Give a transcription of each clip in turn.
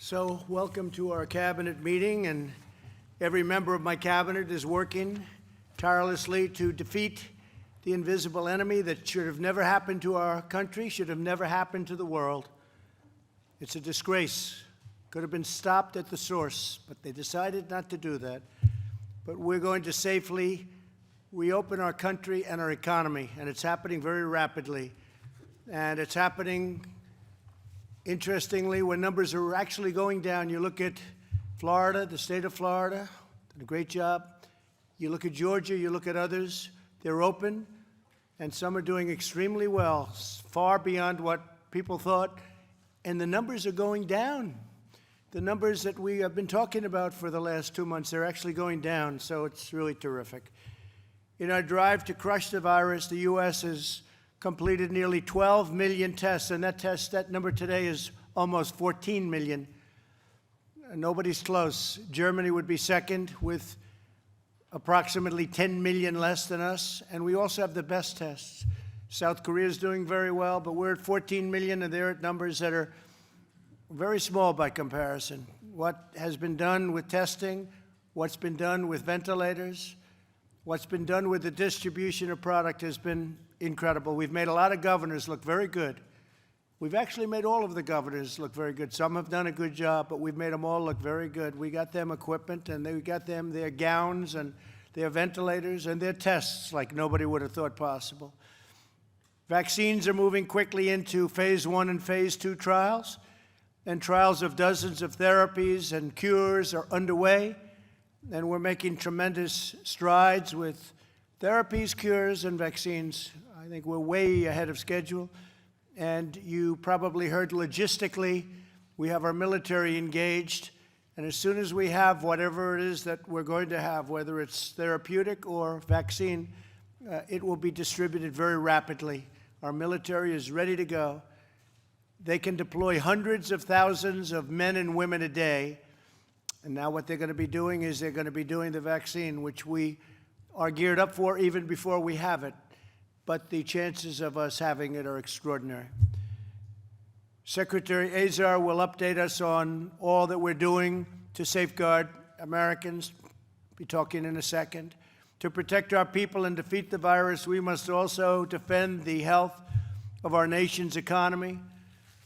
So welcome to our cabinet meeting, and every member of my cabinet is working tirelessly to defeat the invisible enemy that should have never happened to our country, should have never happened to the world. It's a disgrace. Could have been stopped at the source, but they decided not to do that. But we're going to safely reopen our country and our economy, and it's happening very rapidly. And it's happening, interestingly, when numbers are actually going down. You look at Florida, the state of Florida, did a great job. You look at Georgia, you look at others, they're open, and some are doing extremely well, far beyond what people thought, and the numbers are going down. The numbers that we have been talking about for the last 2 months, they're actually going down, so it's really terrific. In our drive to crush the virus, the U.S. has completed nearly 12 million tests, and that number today is almost 14 million. Nobody's close. Germany would be second with approximately 10 million less than us, and we also have the best tests. South Korea is doing very well, but we're at 14 million, and they're at numbers that are very small by comparison. What has been done with testing, what's been done with ventilators, what's been done with the distribution of product has been incredible. We've made a lot of governors look very good. We've actually made all of the governors look very good. Some have done a good job, but we've made them all look very good. We got them equipment, and we got them their gowns and their ventilators and their tests like nobody would have thought possible. Vaccines are moving quickly into phase 1 and phase 2 trials, and trials of dozens of therapies and cures are underway, and we're making tremendous strides with therapies, cures, and vaccines. I think we're way ahead of schedule. And you probably heard logistically, we have our military engaged. And as soon as we have whatever it is that we're going to have, whether it's therapeutic or vaccine, it will be distributed very rapidly. Our military is ready to go. They can deploy hundreds of thousands of men and women a day. And now what they're going to be doing is they're going to be doing the vaccine, which we are geared up for even before we have it. But the chances of us having it are extraordinary. Secretary Azar will update us on all that we're doing to safeguard Americans. Be talking in a second. To protect our people and defeat the virus, we must also defend the health of our nation's economy.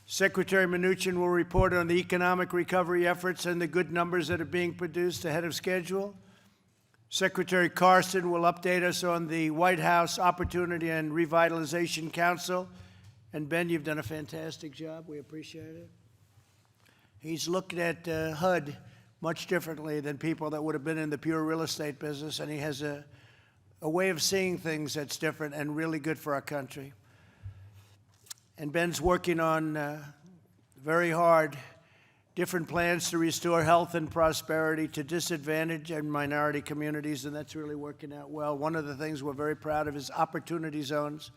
Secretary Mnuchin will report on the economic recovery efforts and the good numbers that are being produced ahead of schedule. Secretary Carson will update us on the White House Opportunity and Revitalization Council. And Ben, you've done a fantastic job. We appreciate it. He's looked at HUD much differently than people that would have been in the pure real estate business, and he has a way of seeing things that's different and really good for our country. And Ben's working on very hard different plans to restore health and prosperity to disadvantaged and minority communities, and that's really working out well. One of the things we're very proud of is opportunity zones.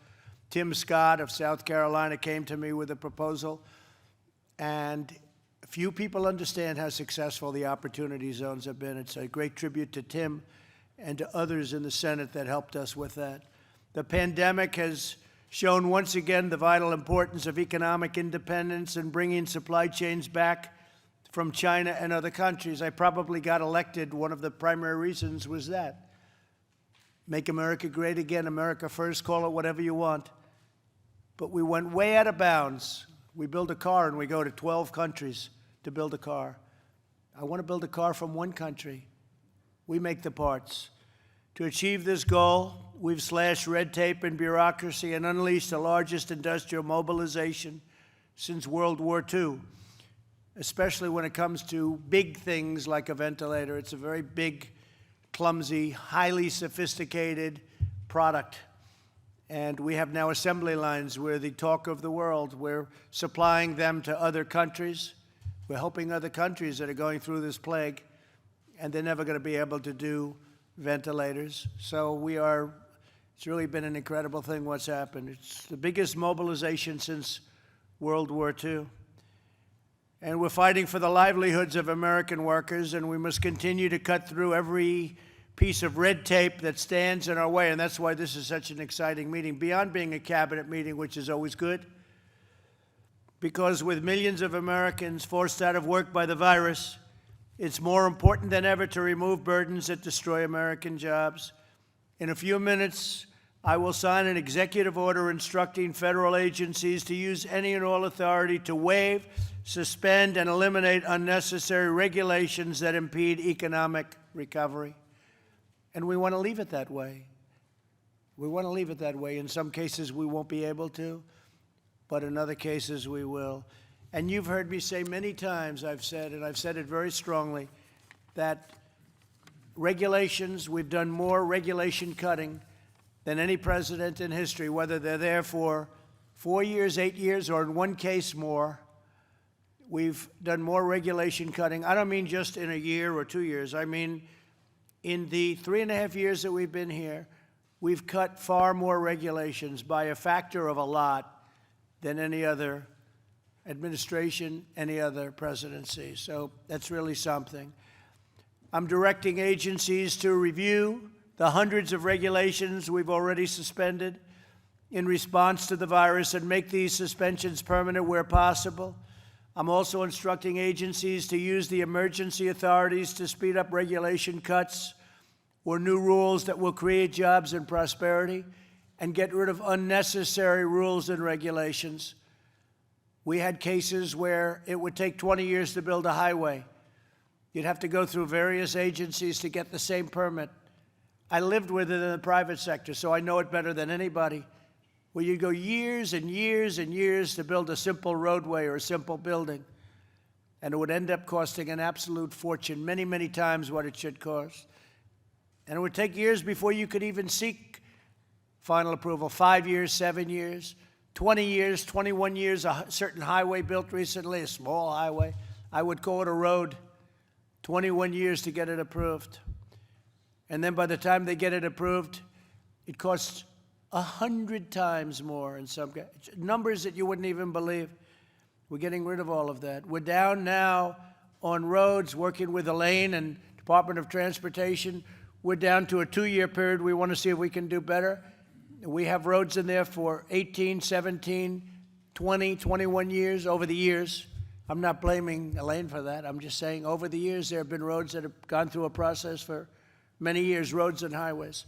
Tim Scott of South Carolina came to me with a proposal, and few people understand how successful the opportunity zones have been. It's a great tribute to Tim and to others in the Senate that helped us with that. The pandemic has shown once again the vital importance of economic independence and bringing supply chains back from China and other countries. I probably got elected. One of the primary reasons was that. Make America great again, America first, call it whatever you want. But we went way out of bounds. We build a car and we go to 12 countries to build a car. I want to build a car from one country. We make the parts. To achieve this goal, we've slashed red tape and bureaucracy and unleashed the largest industrial mobilization since World War II. Especially when it comes to big things like a ventilator. It's a very big, clumsy, highly sophisticated product. And we have now assembly lines. We're the talk of the world. We're supplying them to other countries. We're helping other countries that are going through this plague, and they're never going to be able to do ventilators. So it's really been an incredible thing what's happened. It's the biggest mobilization since World War II. And we're fighting for the livelihoods of American workers, and we must continue to cut through every piece of red tape that stands in our way, and that's why this is such an exciting meeting. Beyond being a cabinet meeting, which is always good, because with millions of Americans forced out of work by the virus, it's more important than ever to remove burdens that destroy American jobs. In a few minutes, I will sign an executive order instructing federal agencies to use any and all authority to waive, suspend, and eliminate unnecessary regulations that impede economic recovery. And we want to leave it that way. We want to leave it that way. In some cases, we won't be able to, but in other cases, we will. And you've heard me say many times, I've said, and I've said it very strongly, that regulations, we've done more regulation cutting than any president in history, whether they're there for 4 years, 8 years, or in one case more. We've done more regulation cutting. I don't mean just in a year or 2 years. I mean in the 3.5 years that we've been here, we've cut far more regulations by a factor of a lot than any other administration, any other presidency. So that's really something. I'm directing agencies to review the hundreds of regulations we've already suspended in response to the virus and make these suspensions permanent where possible. I'm also instructing agencies to use the emergency authorities to speed up regulation cuts or new rules that will create jobs and prosperity and get rid of unnecessary rules and regulations. We had cases where it would take 20 years to build a highway. You'd have to go through various agencies to get the same permit. I lived with it in the private sector, so I know it better than anybody, where you go years and years and years to build a simple roadway or a simple building, and it would end up costing an absolute fortune, many, many times what it should cost. And it would take years before you could even seek final approval, 5 years, 7 years, 20 years, 21 years, a certain highway built recently, a small highway. I would call it a road, 21 years to get it approved. And then by the time they get it approved, it costs 100 times more in some numbers that you wouldn't even believe. We're getting rid of all of that. We're down now on roads, working with Elaine and Department of Transportation. We're down to a 2-year period. We want to see if we can do better. We have roads in there for 18, 17, 20, 21 years, over the years. I'm not blaming Elaine for that. I'm just saying over the years there have been roads that have gone through a process for many years, roads and highways.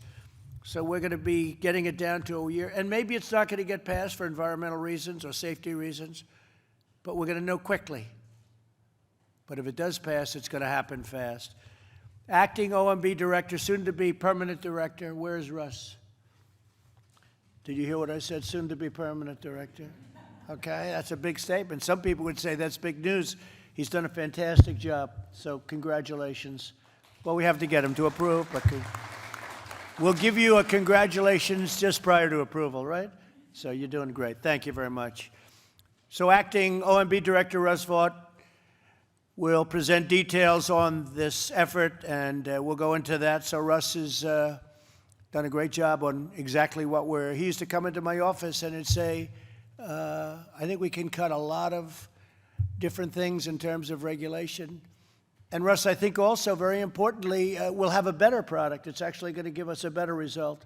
So we're going to be getting it down to a year. And maybe it's not going to get passed for environmental reasons or safety reasons, but we're going to know quickly. But if it does pass, it's going to happen fast. Acting OMB director, soon to be permanent director. Where's Russ? Did you hear what I said? Soon to be permanent director. Okay, that's a big statement. Some people would say that's big news. He's done a fantastic job, so congratulations. Well, we have to get him to approve, but we'll give you a congratulations just prior to approval, right? So you're doing great. Thank you very much. So Acting OMB Director Russ Vought will present details on this effort, and we'll go into that. So Russ has done a great job on exactly what he used to come into my office and he'd say, I think we can cut a lot of different things in terms of regulation. And Russ, I think also very importantly, we'll have a better product. It's actually going to give us a better result.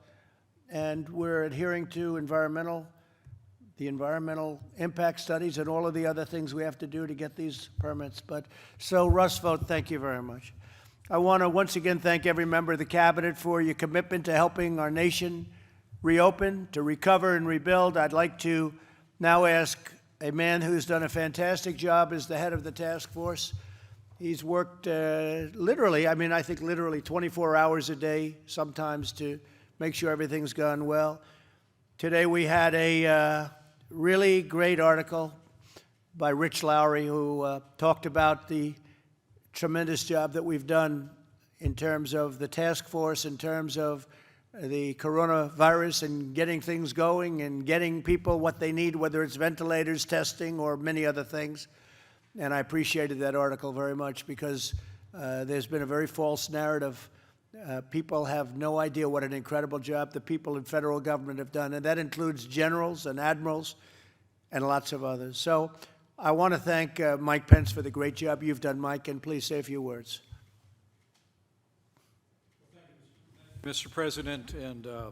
And we're adhering to the environmental impact studies and all of the other things we have to do to get these permits. So Russ Vought, thank you very much. I want to once again thank every member of the Cabinet for your commitment to helping our nation reopen, to recover and rebuild. I'd like to now ask a man who's done a fantastic job as the head of the task force. He's worked literally 24 hours a day sometimes to make sure everything's gone well. Today we had a really great article by Rich Lowry who talked about the tremendous job that we've done in terms of the task force, in terms of the coronavirus and getting things going and getting people what they need, whether it's ventilators, testing, or many other things. And I appreciated that article very much because there's been a very false narrative. People have no idea what an incredible job the people in federal government have done, and that includes generals and admirals and lots of others. So I want to thank Mike Pence for the great job you've done, Mike, and please say a few words. Mr. President, and I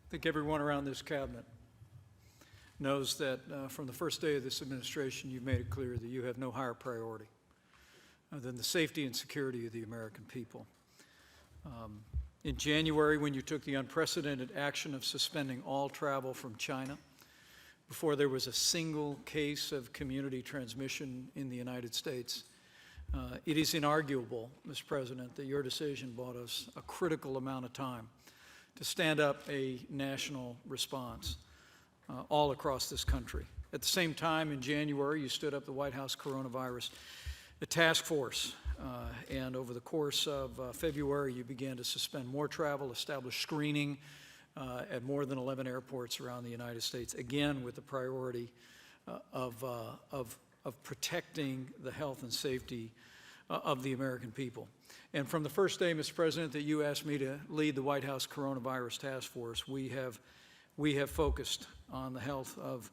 think everyone around this cabinet. knows that from the first day of this administration, you've made it clear that you have no higher priority than the safety and security of the American people. In January, when you took the unprecedented action of suspending all travel from China, before there was a single case of community transmission in the United States, it is inarguable, Mr. President, that your decision bought us a critical amount of time to stand up a national response all across this country. At the same time, in January, you stood up the White House Coronavirus Task Force, and over the course of February, you began to suspend more travel, establish screening at more than 11 airports around the United States, again with the priority of protecting the health and safety of the American people. And from the first day, Mr. President, that you asked me to lead the White House Coronavirus Task Force, we have focused on the health of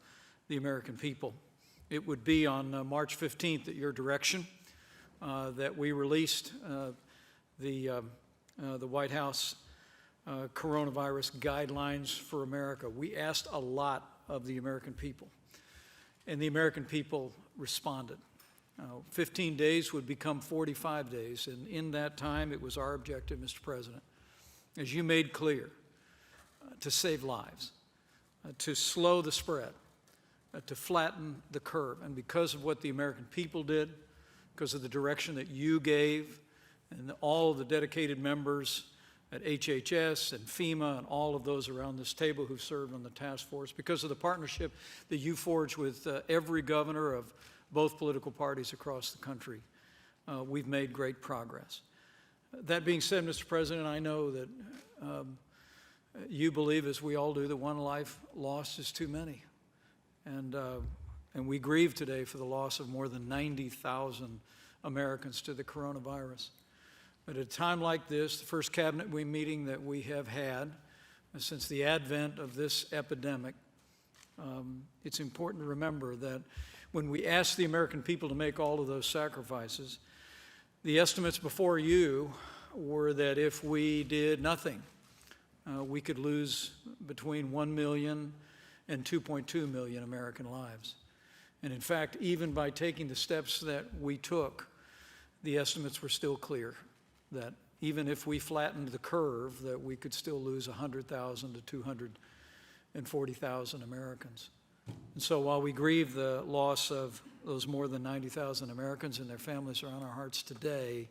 the American people. It would be on March 15th at your direction that we released the White House Coronavirus Guidelines for America. We asked a lot of the American people, and the American people responded. 15 days would become 45 days, and in that time, it was our objective, Mr. President, as you made clear, to save lives, to slow the spread, to flatten the curve. And because of what the American people did, because of the direction that you gave, and all of the dedicated members at HHS and FEMA and all of those around this table who've served on the task force, because of the partnership that you forged with every governor of both political parties across the country, we've made great progress. That being said, Mr. President, I know that you believe, as we all do, that one life lost is too many. And we grieve today for the loss of more than 90,000 Americans to the coronavirus. But at a time like this, the first cabinet meeting that we have had since the advent of this epidemic, it's important to remember that when we asked the American people to make all of those sacrifices, the estimates before you were that if we did nothing, we could lose between 1 million and 2.2 million American lives. And in fact, even by taking the steps that we took, the estimates were still clear that even if we flattened the curve, that we could still lose 100,000 to 240,000 Americans. And so while we grieve the loss of those more than 90,000 Americans and their families are on our hearts today,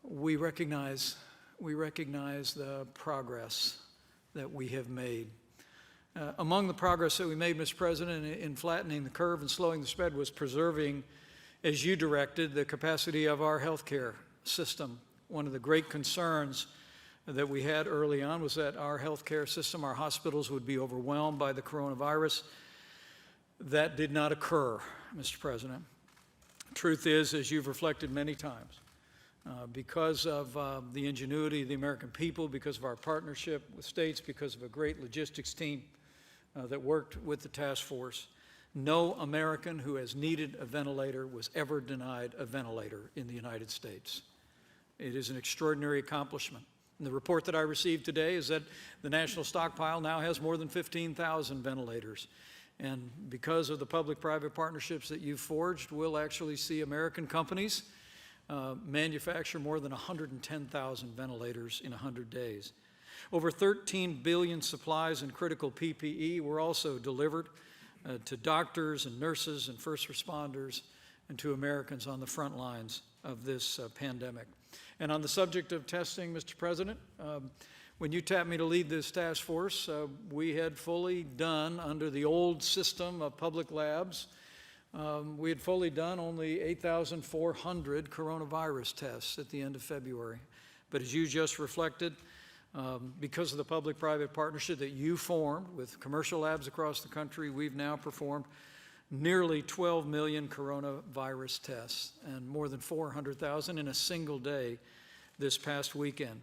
we recognize the progress that we have made. Among the progress that we made, Mr. President, in flattening the curve and slowing the spread was preserving, as you directed, the capacity of our healthcare system. One of the great concerns that we had early on was that our healthcare system, our hospitals, would be overwhelmed by the coronavirus. That did not occur, Mr. President. Truth is, as you've reflected many times, because of the ingenuity of the American people, because of our partnership with states, because of a great logistics team that worked with the task force, no American who has needed a ventilator was ever denied a ventilator in the United States. It is an extraordinary accomplishment. And the report that I received today is that the national stockpile now has more than 15,000 ventilators. And because of the public-private partnerships that you've forged, we'll actually see American companies manufacture more than 110,000 ventilators in 100 days. Over 13 billion supplies and critical PPE were also delivered to doctors and nurses and first responders and to Americans on the front lines of this pandemic. And on the subject of testing, Mr. President, when you tapped me to lead this task force, we had fully done, under the old system of public labs, we had fully done only 8,400 coronavirus tests at the end of February. But as you just reflected, because of the public-private partnership that you formed with commercial labs across the country, we've now performed nearly 12 million coronavirus tests and more than 400,000 in a single day this past weekend.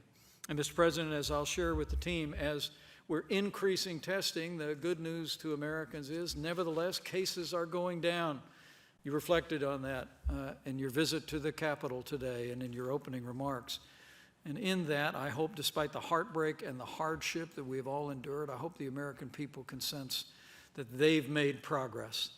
And Mr. President, as I'll share with the team, as we're increasing testing, the good news to Americans is, nevertheless, cases are going down. You reflected on that in your visit to the Capitol today and in your opening remarks. And in that, I hope, despite the heartbreak and the hardship that we have all endured, I hope the American people can sense that they've made progress,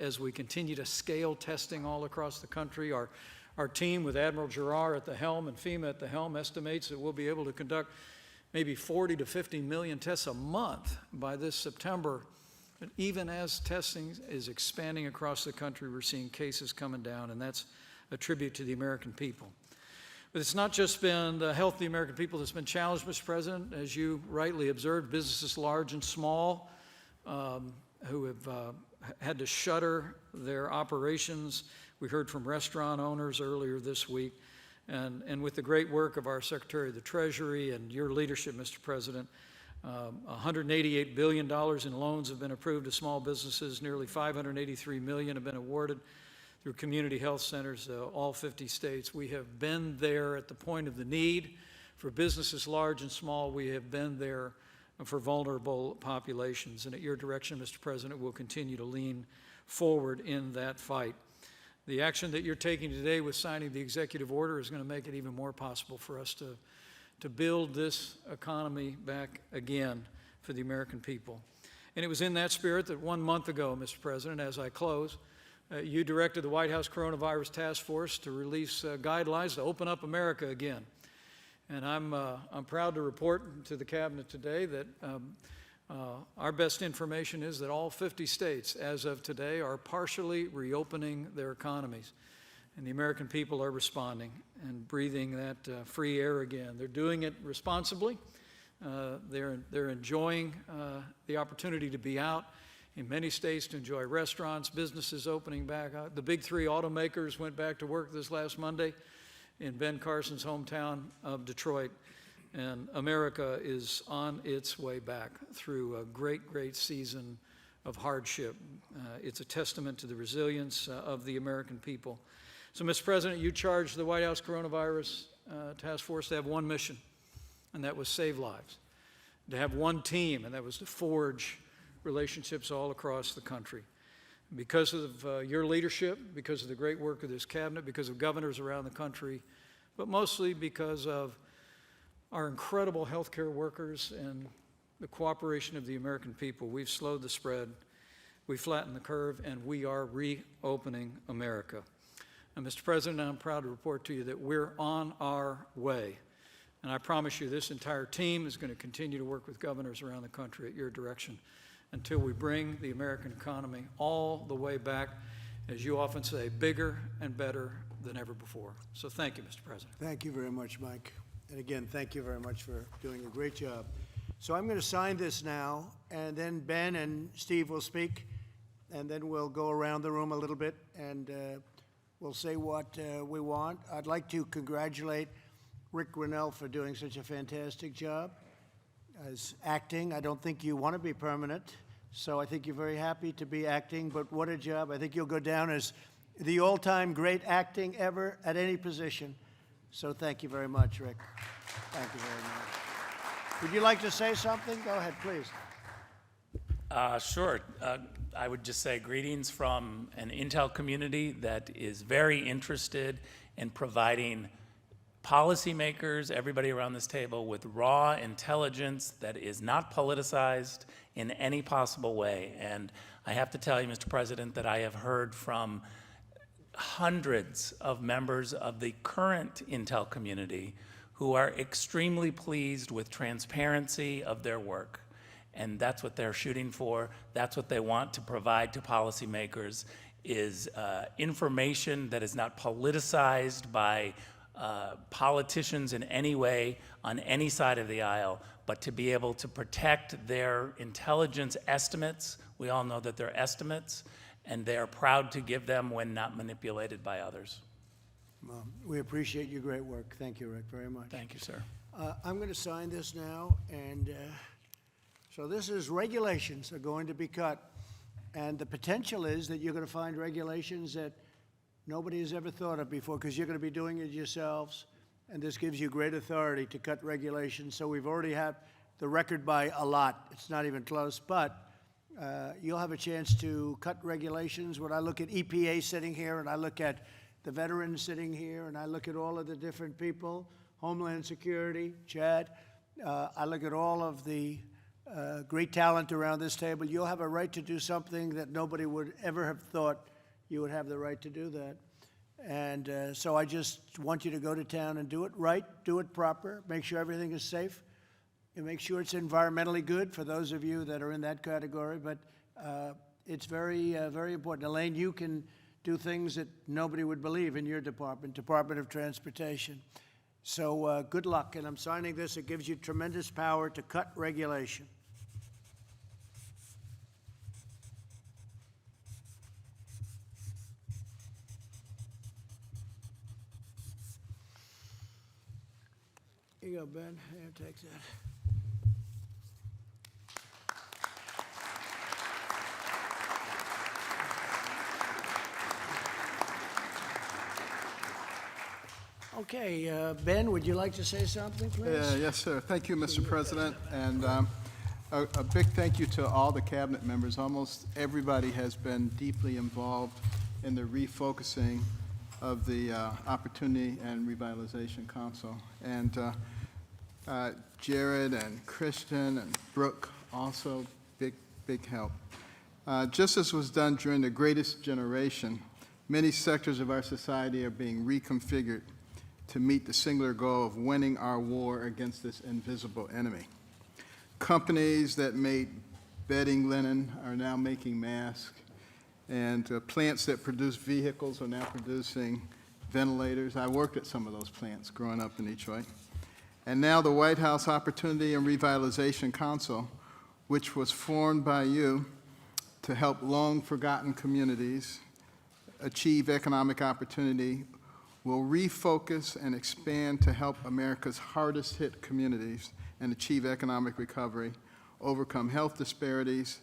as we continue to scale testing all across the country, our team with Admiral Giroir at the helm and FEMA at the helm estimates that we'll be able to conduct maybe 40 to 50 million tests a month by this September. But even as testing is expanding across the country, we're seeing cases coming down, and that's a tribute to the American people. But it's not just been the health of the American people that's been challenged, Mr. President. As you rightly observed, businesses large and small who have had to shutter their operations. We heard from restaurant owners earlier this week. And with the great work of our Secretary of the Treasury and your leadership, Mr. President, $188 billion in loans have been approved to small businesses. Nearly $583 million have been awarded through community health centers, all 50 states. We have been there at the point of the need for businesses large and small. We have been there for vulnerable populations. And at your direction, Mr. President, we'll continue to lean forward in that fight. The action that you're taking today with signing the executive order is going to make it even more possible for us to build this economy back again for the American people. And it was in that spirit that 1 month ago, Mr. President, as I close, you directed the White House Coronavirus Task Force to release guidelines to open up America again. And I'm proud to report to the Cabinet today that our best information is that all 50 states, as of today, are partially reopening their economies. And the American people are responding and breathing that free air again. They're doing it responsibly. They're enjoying the opportunity to be out in many states, to enjoy restaurants, businesses opening back up. The big three automakers went back to work this last Monday in Ben Carson's hometown of Detroit. And America is on its way back through a great, great season of hardship. It's a testament to the resilience of the American people. So, Mr. President, you charged the White House Coronavirus Task Force to have one mission, and that was save lives. To have one team, and that was to forge relationships all across the country. Because of your leadership, because of the great work of this cabinet, because of governors around the country, but mostly because of our incredible healthcare workers and the cooperation of the American people, we've slowed the spread, we flattened the curve, and we are reopening America. And Mr. President, I'm proud to report to you that we're on our way. And I promise you this entire team is going to continue to work with governors around the country at your direction until we bring the American economy all the way back, as you often say, bigger and better than ever before. So thank you, Mr. President. Thank you very much, Mike. And again, thank you very much for doing a great job. So I'm going to sign this now, and then Ben and Steve will speak, and then we'll go around the room a little bit, and we'll say what we want. I'd like to congratulate Rick Grinnell for doing such a fantastic job as acting. I don't think you want to be permanent, so I think you're very happy to be acting, but what a job. I think you'll go down as the all-time great acting ever at any position. So thank you very much, Rick. Thank you very much. Would you like to say something? Go ahead, please. Sure. I would just say greetings from an Intel community that is very interested in providing policymakers, everybody around this table, with raw intelligence that is not politicized in any possible way. And I have to tell you, Mr. President, that I have heard from hundreds of members of the current Intel community who are extremely pleased with transparency of their work. And that's what they're shooting for. That's what they want to provide to policymakers, is information that is not politicized by politicians in any way on any side of the aisle, but to be able to protect their intelligence estimates. We all know that they're estimates, and they are proud to give them when not manipulated by others. Well, we appreciate your great work. Thank you, Rick, very much. Thank you, sir. I'm going to sign this now, and so this is regulations are going to be cut, and the potential is that you're going to find regulations that nobody has ever thought of before, because you're going to be doing it yourselves, and this gives you great authority to cut regulations. So we've already had the record by a lot. It's not even close, but you'll have a chance to cut regulations. When I look at EPA sitting here, and I look at the veterans sitting here, and I look at all of the different people, Homeland Security, Chad, I look at all of the great talent around this table. You'll have a right to do something that nobody would ever have thought you would have the right to do that. And so I just want you to go to town and do it right, do it proper, make sure everything is safe, and make sure it's environmentally good for those of you that are in that category. But it's very, very important. Elaine, you can do things that nobody would believe in your department, Department of Transportation. So good luck, and I'm signing this. It gives you tremendous power to cut regulation. Here you go, Ben. Here, take that. Okay, Ben, would you like to say something, please? Yes, sir. Thank you, Mr. President. And a big thank you to all the cabinet members. Almost everybody has been deeply involved in the refocusing of the Opportunity and Revitalization Council. And Jared and Christian and Brooke also big help. Just as was done during the greatest generation, many sectors of our society are being reconfigured to meet the singular goal of winning our war against this invisible enemy. Companies that made bedding linen are now making masks, and plants that produce vehicles are now producing ventilators. I worked at some of those plants growing up in Detroit. And now the White House Opportunity and Revitalization Council, which was formed by you to help long-forgotten communities achieve economic opportunity, will refocus and expand to help America's hardest hit communities and achieve economic recovery, overcome health disparities,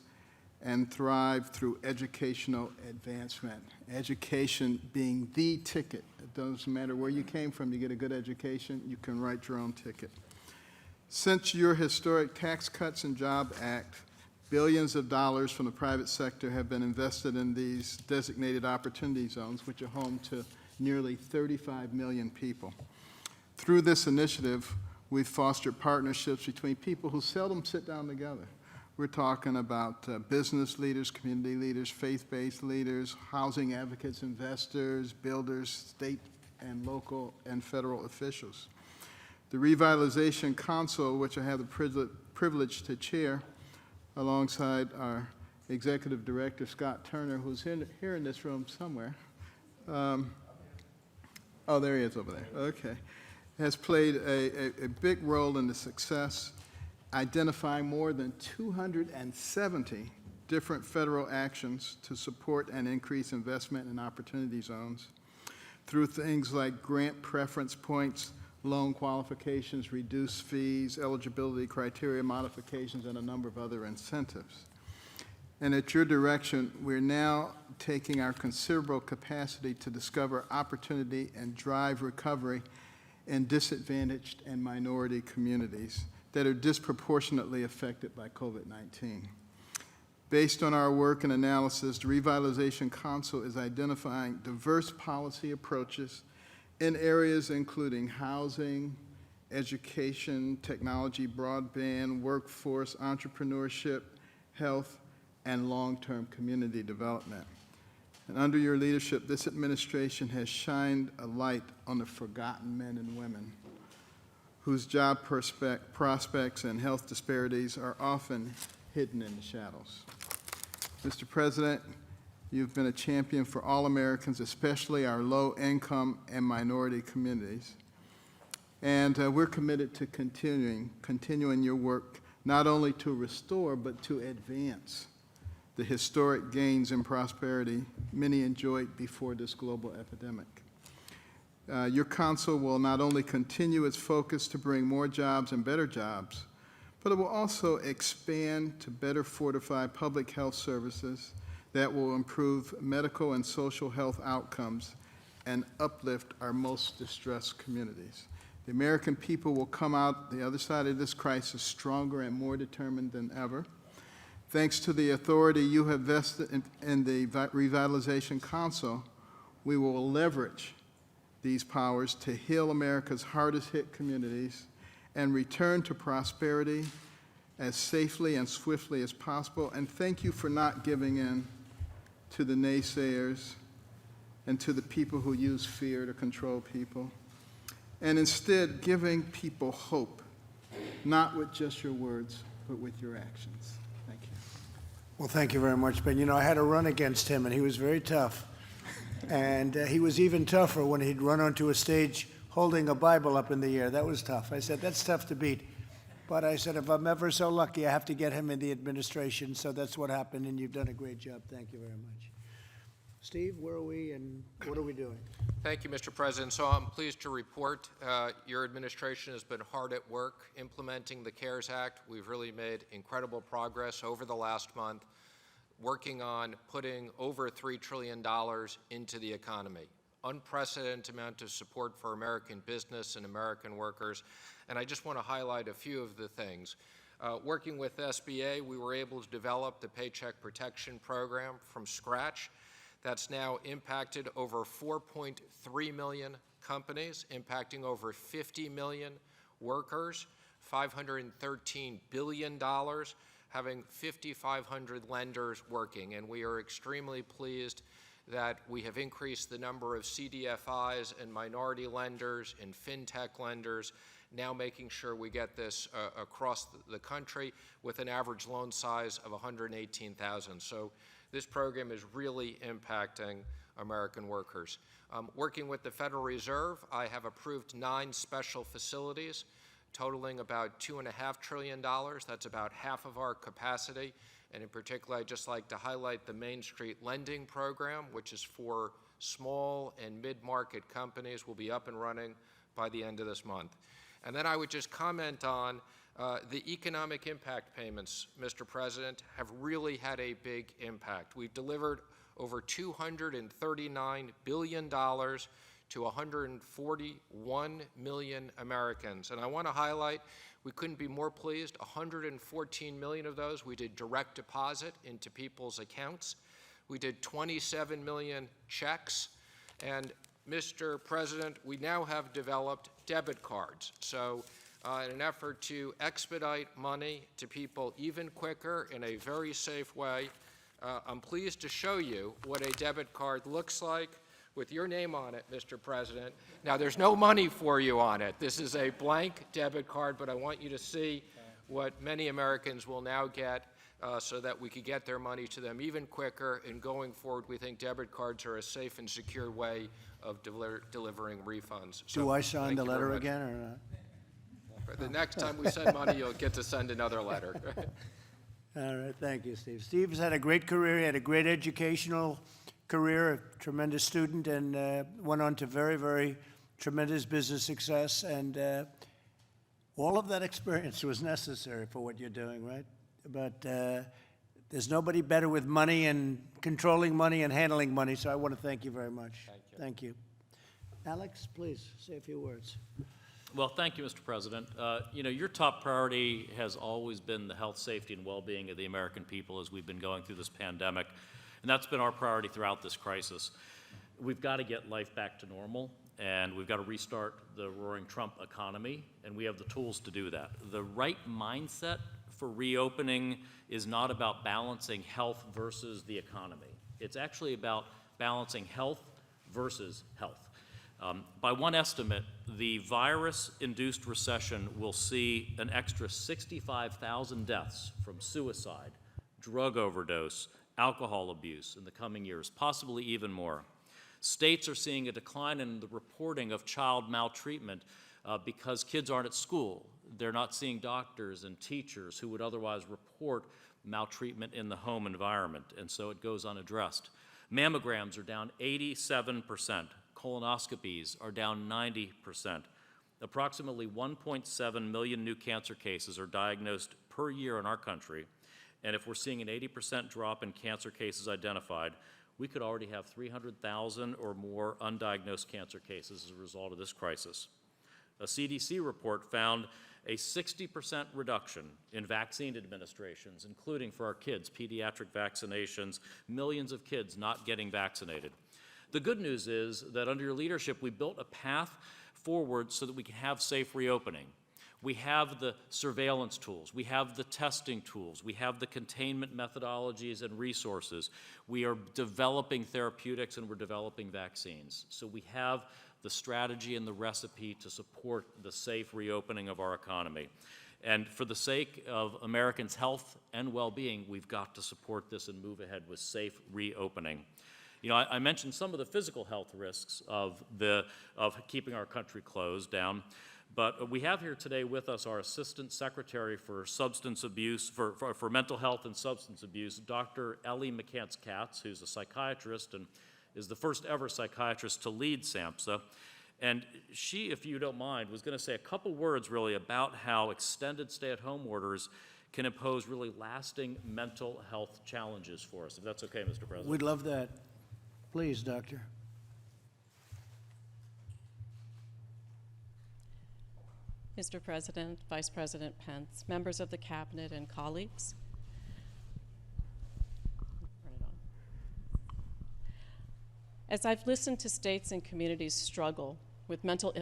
and thrive through educational advancement. Education being the ticket. It doesn't matter where you came from, you get a good education, you can write your own ticket. Since your historic Tax Cuts and Jobs Act, billions of dollars from the private sector have been invested in these designated opportunity zones, which are home to nearly 35 million people. Through this initiative, we've fostered partnerships between people who seldom sit down together. We're talking about business leaders, community leaders, faith-based leaders, housing advocates, investors, builders, state and local and federal officials. The Revitalization Council, which I have the privilege to chair, alongside our Executive Director, Scott Turner, who's here in this room somewhere. Oh, there he is over there. Okay. Has played a big role in the success, identifying more than 270 different federal actions to support and increase investment in opportunity zones through things like grant preference points, loan qualifications, reduced fees, eligibility criteria modifications, and a number of other incentives. And at your direction, we're now taking our considerable capacity to discover opportunity and drive recovery in disadvantaged and minority communities that are disproportionately affected by COVID-19. Based on our work and analysis, the Revitalization Council is identifying diverse policy approaches in areas including housing, education, technology, broadband, workforce, entrepreneurship, health, and long-term community development. And under your leadership, this administration has shined a light on the forgotten men and women whose job prospects and health disparities are often hidden in the shadows. Mr. President, you've been a champion for all Americans, especially our low-income and minority communities. And we're committed to continuing your work, not only to restore, but to advance the historic gains and prosperity many enjoyed before this global epidemic. Your council will not only continue its focus to bring more jobs and better jobs, but it will also expand to better fortify public health services that will improve medical and social health outcomes and uplift our most distressed communities. The American people will come out the other side of this crisis stronger and more determined than ever. Thanks to the authority you have vested in the Revitalization Council, we will leverage these powers to heal America's hardest hit communities and return to prosperity, as safely and swiftly as possible. And thank you for not giving in to the naysayers and to the people who use fear to control people, and instead giving people hope, not with just your words, but with your actions. Thank you. Well, thank you very much, Ben. You know, I had to run against him, and he was very tough. And he was even tougher when he'd run onto a stage holding a Bible up in the air. That was tough. I said, that's tough to beat. But I said, if I'm ever so lucky, I have to get him in the administration. So that's what happened, and you've done a great job. Thank you very much. Steve, where are we, and what are we doing? Thank you, Mr. President. So I'm pleased to report your administration has been hard at work implementing the CARES Act. We've really made incredible progress over the last month, working on putting over $3 trillion into the economy. Unprecedented amount of support for American business and American workers. And I just want to highlight a few of the things. Working with SBA, we were able to develop the Paycheck Protection Program from scratch. That's now impacted over 4.3 million companies, impacting over 50 million workers, $513 billion, having 5,500 lenders working. And we are extremely pleased that we have increased the number of CDFIs and minority lenders and fintech lenders, now making sure we get this across the country with an average loan size of $118,000. So this program is really impacting American workers. Working with the Federal Reserve, I have approved 9 special facilities totaling about $2.5 trillion. That's about half of our capacity. And in particular, I'd just like to highlight the Main Street Lending Program, which is for small and mid-market companies, will be up and running by the end of this month. And then I would just comment on the economic impact payments, Mr. President, have really had a big impact. We've delivered over $239 billion to 141 million Americans. And I want to highlight, we couldn't be more pleased, 114 million of those we did direct deposit into people's accounts. We did 27 million checks. And Mr. President, we now have developed debit cards. So in an effort to expedite money to people even quicker in a very safe way, I'm pleased to show you what a debit card looks like with your name on it, Mr. President. Now, there's no money for you on it. This is a blank debit card, but I want you to see what many Americans will now get so that we could get their money to them even quicker. And going forward, we think debit cards are a safe and secure way of delivering refunds. So Do I sign thank the you very letter much. again or not? The next time we send money, you'll get to send another letter. All right, thank you, Steve. Steve has had a great career. He had a great educational career, a tremendous student, and went on to very, very tremendous business success. And all of that experience was necessary for what you're doing, right? But there's nobody better with money and controlling money and handling money, so I want to thank you very much. Thank you. Thank you. Alex, please, say a few words. Well, thank you, Mr. President. Your top priority has always been the health, safety, and well-being of the American people as we've been going through this pandemic, and that's been our priority throughout this crisis. We've got to get life back to normal, and we've got to restart the roaring Trump economy, and we have the tools to do that. The right mindset for reopening is not about balancing health versus the economy. It's actually about balancing health versus health. By one estimate, the virus-induced recession will see an extra 65,000 deaths from suicide, drug overdose, alcohol abuse in the coming years, possibly even more. States are seeing a decline in the reporting of child maltreatment because kids aren't at school. They're not seeing doctors and teachers who would otherwise report maltreatment in the home environment, and so it goes unaddressed. Mammograms are down 87%. Colonoscopies are down 90%. Approximately 1.7 million new cancer cases are diagnosed per year in our country, and if we're seeing an 80% drop in cancer cases identified, we could already have 300,000 or more undiagnosed cancer cases as a result of this crisis. A CDC report found a 60% reduction in vaccine administrations, including for our kids, pediatric vaccinations, millions of kids not getting vaccinated. The good news is that under your leadership, we built a path forward so that we can have safe reopening. We have the surveillance tools. We have the testing tools. We have the containment methodologies and resources. We are developing therapeutics and we're developing vaccines. So we have the strategy and the recipe to support the safe reopening of our economy. And for the sake of Americans' health and well-being, we've got to support this and move ahead with safe reopening. You know, I mentioned some of the physical health risks of keeping our country closed down, but we have here today with us our Assistant Secretary for Substance Abuse, for Mental Health and Substance Abuse, Dr. Ellie McCants-Katz, who's a psychiatrist and is the first ever psychiatrist to lead SAMHSA. And she, if you don't mind, was going to say a couple words really about how extended stay-at-home orders can impose really lasting mental health challenges for us, if that's okay, Mr. President. We'd love that. Please, Doctor. Mr. President, Vice President Pence, members of the Cabinet, and colleagues. As I've listened to states and communities struggle with mental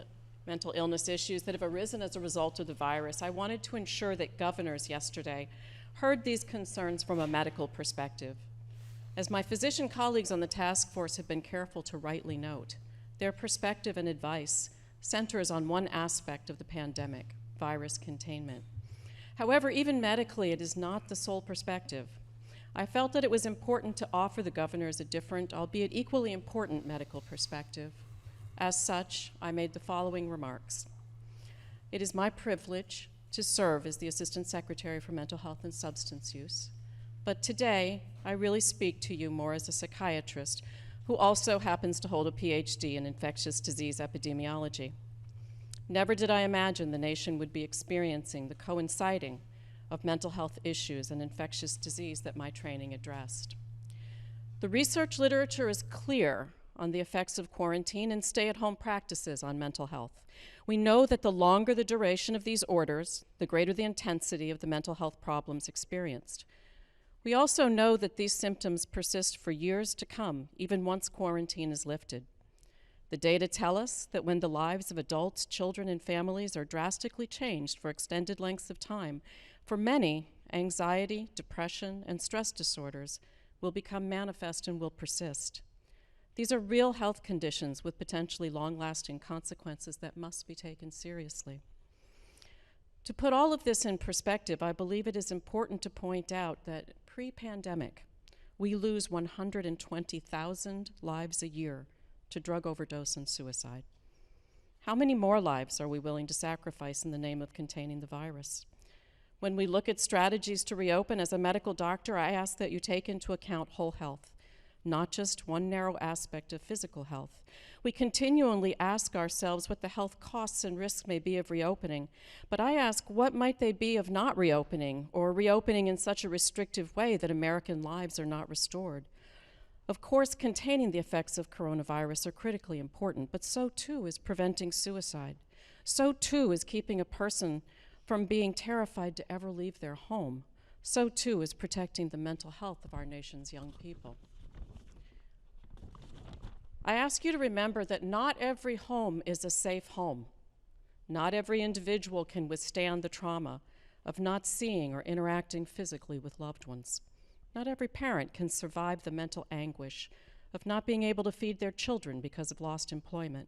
illness issues that have arisen as a result of the virus, I wanted to ensure that governors yesterday heard these concerns from a medical perspective. As my physician colleagues on the task force have been careful to rightly note, their perspective and advice centers on one aspect of the pandemic, virus containment. However, even medically, it is not the sole perspective. I felt that it was important to offer the governors a different, albeit equally important, medical perspective. As such, I made the following remarks. It is my privilege to serve as the Assistant Secretary for Mental Health and Substance Use, but today I really speak to you more as a psychiatrist who also happens to hold a PhD in infectious disease epidemiology. Never did I imagine the nation would be experiencing the coinciding of mental health issues and infectious disease that my training addressed. The research literature is clear on the effects of quarantine and stay-at-home practices on mental health. We know that the longer the duration of these orders, the greater the intensity of the mental health problems experienced. We also know that these symptoms persist for years to come, even once quarantine is lifted. The data tell us that when the lives of adults, children, and families are drastically changed for extended lengths of time, for many, anxiety, depression, and stress disorders will become manifest and will persist. These are real health conditions with potentially long-lasting consequences that must be taken seriously. To put all of this in perspective, I believe it is important to point out that pre-pandemic, we lose 120,000 lives a year to drug overdose and suicide. How many more lives are we willing to sacrifice in the name of containing the virus? When we look at strategies to reopen, as a medical doctor, I ask that you take into account whole health, not just one narrow aspect of physical health. We continually ask ourselves what the health costs and risks may be of reopening, but I ask what might they be of not reopening, or reopening in such a restrictive way that American lives are not restored. Of course, containing the effects of coronavirus are critically important, but so too is preventing suicide. So too is keeping a person from being terrified to ever leave their home. So too is protecting the mental health of our nation's young people. I ask you to remember that not every home is a safe home. Not every individual can withstand the trauma of not seeing or interacting physically with loved ones. Not every parent can survive the mental anguish of not being able to feed their children because of lost employment.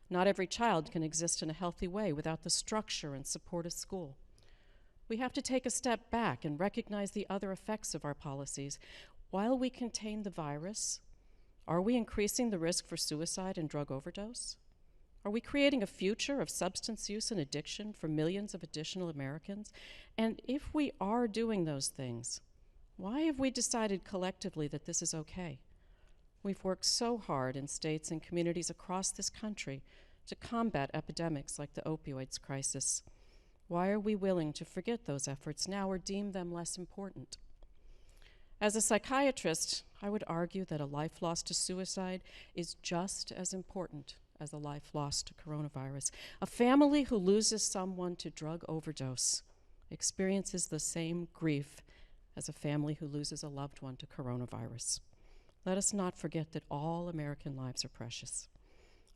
Not every child can exist in a healthy way without the structure and support of school. We have to take a step back and recognize the other effects of our policies. While we contain the virus, are we increasing the risk for suicide and drug overdose? Are we creating a future of substance use and addiction for millions of additional Americans? And if we are doing those things, why have we decided collectively that this is okay? We've worked so hard in states and communities across this country to combat epidemics like the opioids crisis. Why are we willing to forget those efforts now or deem them less important? As a psychiatrist, I would argue that a life lost to suicide is just as important as a life lost to coronavirus. A family who loses someone to drug overdose experiences the same grief as a family who loses a loved one to coronavirus. Let us not forget that all American lives are precious.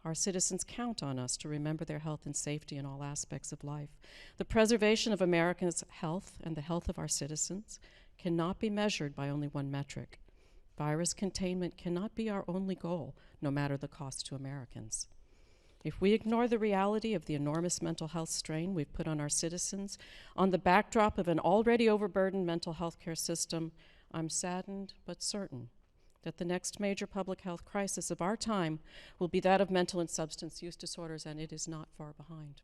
Our citizens count on us to remember their health and safety in all aspects of life. The preservation of Americans' health and the health of our citizens cannot be measured by only one metric. Virus containment cannot be our only goal, no matter the cost to Americans. If we ignore the reality of the enormous mental health strain we've put on our citizens on the backdrop of an already overburdened mental health care system, I'm saddened but certain that the next major public health crisis of our time will be that of mental and substance use disorders, and it is not far behind.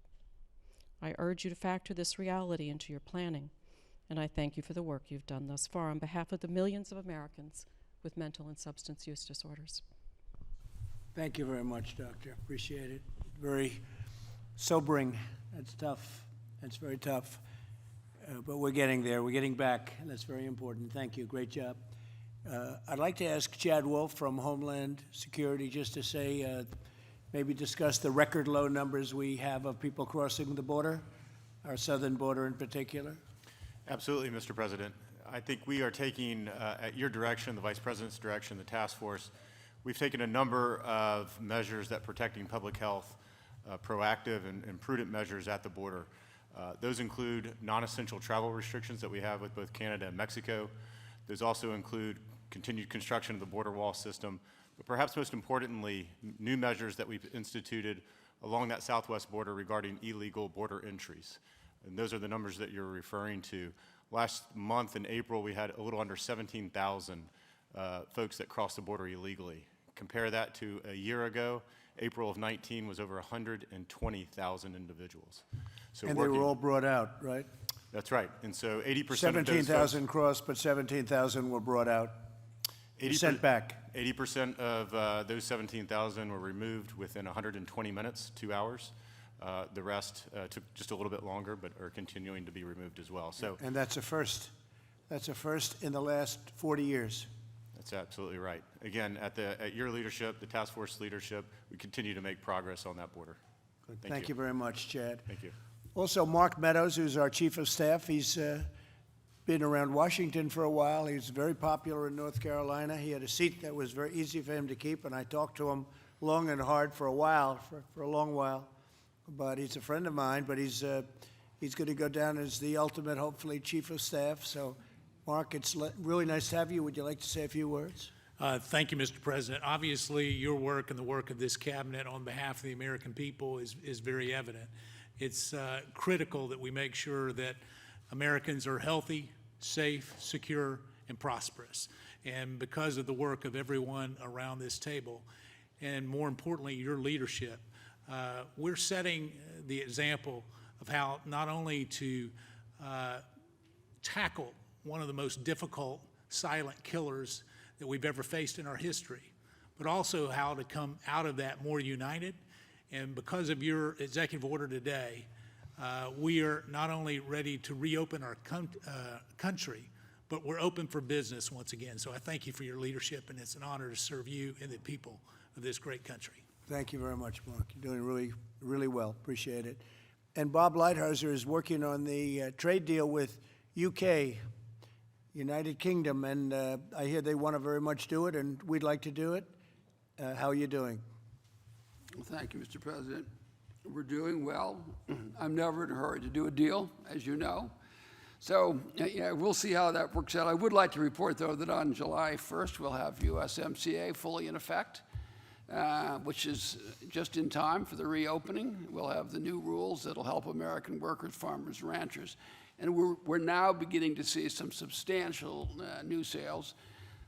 I urge you to factor this reality into your planning, and I thank you for the work you've done thus far on behalf of the millions of Americans with mental and substance use disorders. Thank you very much, Doctor. Appreciate it. Very sobering. That's tough. That's very tough. But we're getting there. We're getting back, and that's very important. Thank you. Great job. I'd like to ask Chad Wolf from Homeland Security just to say, maybe discuss the record low numbers we have of people crossing the border, our southern border in particular. Absolutely, Mr. President. I think we are taking, at your direction, the Vice President's direction, the task force, we've taken a number of measures that protecting public health, proactive and prudent measures at the border. Those include non-essential travel restrictions that we have with both Canada and Mexico. Those also include continued construction of the border wall system, but perhaps most importantly, new measures that we've instituted along that southwest border regarding illegal border entries. And those are the numbers that you're referring to. Last month in April, we had a little under 17,000 folks that crossed the border illegally. Compare that to a year ago, April of 19 was over 120,000 individuals. So And they were all brought out, right? That's right. And so 80% of those 17,000 crossed, but 17,000 were brought out, sent back. 80% of those 17,000 were removed within 120 minutes, 2 hours. The rest took just a little bit longer, but are continuing to be removed as well. So, And that's a first. That's a first in the last 40 years. that's absolutely right. Again, at your leadership, the task force leadership, we continue to make progress on that border. Thank you very much, Chad. Thank you. Also, Mark Meadows, who's our Chief of Staff, he's been around Washington for a while. He's very popular in North Carolina. He had a seat that was very easy for him to keep, and I talked to him long and hard for a while, for a long while. But he's a friend of mine, but he's going to go down as the ultimate, hopefully, Chief of Staff. So, Mark, it's really nice to have you. Would you like to say a few words? Thank you, Mr. President. Obviously, your work and the work of this cabinet on behalf of the American people is very evident. It's critical that we make sure that Americans are healthy, safe, secure, and prosperous. And because of the work of everyone around this table, and more importantly, your leadership, we're setting the example of how not only to tackle one of the most difficult silent killers that we've ever faced in our history, but also how to come out of that more united. And because of your executive order today, we are not only ready to reopen our country, but we're open for business once again. So I thank you for your leadership, and it's an honor to serve you and the people of this great country. Thank you very much, Mark. You're doing really, really well. Appreciate it. And Bob Lighthizer is working on the trade deal with UK, United Kingdom, and I hear they want to very much do it, and we'd like to do it. How are you doing? Well, thank you, Mr. President. We're doing well. I'm never in a hurry to do a deal, as you know. So, yeah, we'll see how that works out. I would like to report, though, that on July 1st, we'll have USMCA fully in effect, which is just in time for the reopening. We'll have the new rules that'll help American workers, farmers, ranchers. And we're now beginning to see some substantial new sales.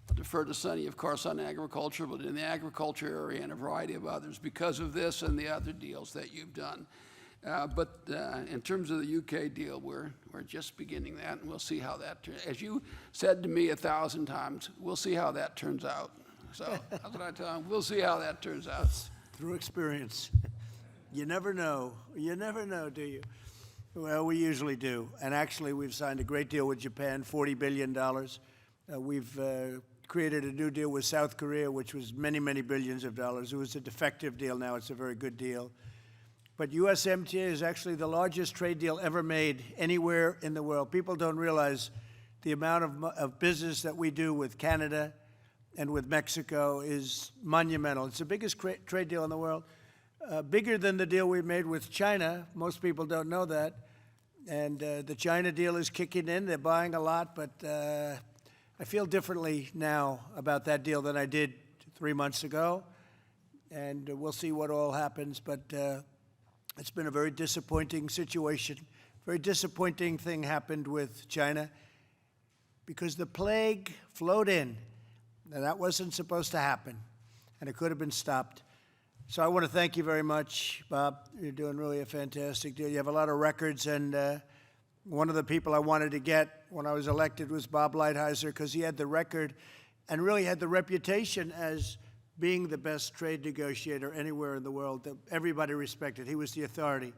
I'll defer to Sonny, of course, on agriculture, but in the agriculture area and a variety of others because of this and the other deals that you've done. But in terms of the UK deal, we're just beginning that, and we'll see how that turns out. As you said to me 1,000 times, we'll see how that turns out. So that's what I tell them. We'll see how that turns out. Through experience. You never know. You never know, do you? Well, we usually do. And actually, we've signed a great deal with Japan, $40 billion. We've created a new deal with South Korea, which was many, many billions of dollars. It was a defective deal. Now it's a very good deal. But USMCA is actually the largest trade deal ever made anywhere in the world. People don't realize the amount of business that we do with Canada and with Mexico is monumental. It's the biggest trade deal in the world. bigger than the deal we made with China. Most people don't know that. And the China deal is kicking in. They're buying a lot, but I feel differently now about that deal than I did 3 months ago. And we'll see what all happens, but it's been a very disappointing situation. Very disappointing thing happened with China because the plague flowed in. Now, that wasn't supposed to happen, and it could have been stopped. So I want to thank you very much, Bob. You're doing really a fantastic deal. You have a lot of records, and one of the people I wanted to get when I was elected was Bob Lighthizer, because he had the record and really had the reputation as being the best trade negotiator anywhere in the world that everybody respected. He was the authority.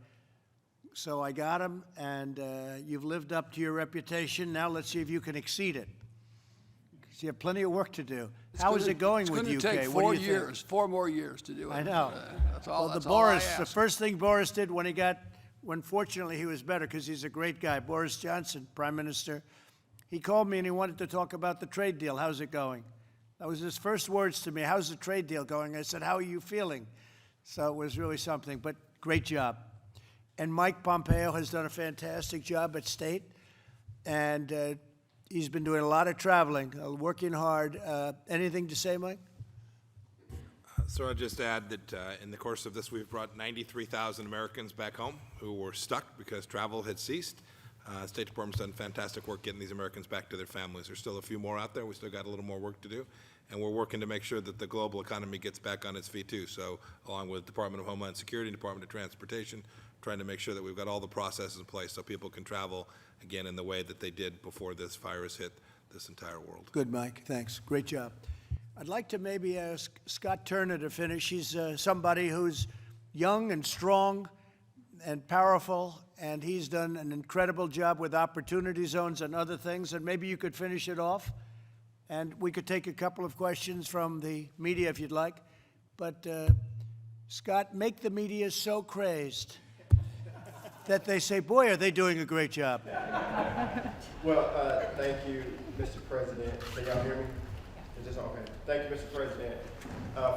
So I got him, and you've lived up to your reputation. Now let's see if you can exceed it. You have plenty of work to do. How is it going with UK? It's going to take 4 years, 4 more years to do it. I know. That's all. Well, That's the first thing Boris did when fortunately he was better, because he's a great guy, Boris Johnson, Prime Minister, he called me and he wanted to talk about the trade deal. How's it going? That was his first words to me. How's the trade deal going? I said, how are you feeling? So it was really something, but great job. And Mike Pompeo has done a fantastic job at State, and he's been doing a lot of traveling, working hard. Anything to say, Mike? So I'll just add that in the course of this, we've brought 93,000 Americans back home who were stuck because travel had ceased. State Department's done fantastic work getting these Americans back to their families. There's still a few more out there. We still got a little more work to do. And we're working to make sure that the global economy gets back on its feet, too. So along with Department of Homeland Security, Department of Transportation, trying to make sure that we've got all the processes in place so people can travel again in the way that they did before this virus hit this entire world. Good, Mike. Thanks. Great job. I'd like to maybe ask Scott Turner to finish. He's somebody who's young and strong and powerful, and he's done an incredible job with opportunity zones and other things, and maybe you could finish it off, and we could take a couple of questions from the media if you'd like. But Scott, make the media so crazed that they say, boy, are they doing a great job. Well, thank you, Mr. President. Can y'all hear me? Is this okay? Thank you, Mr. President,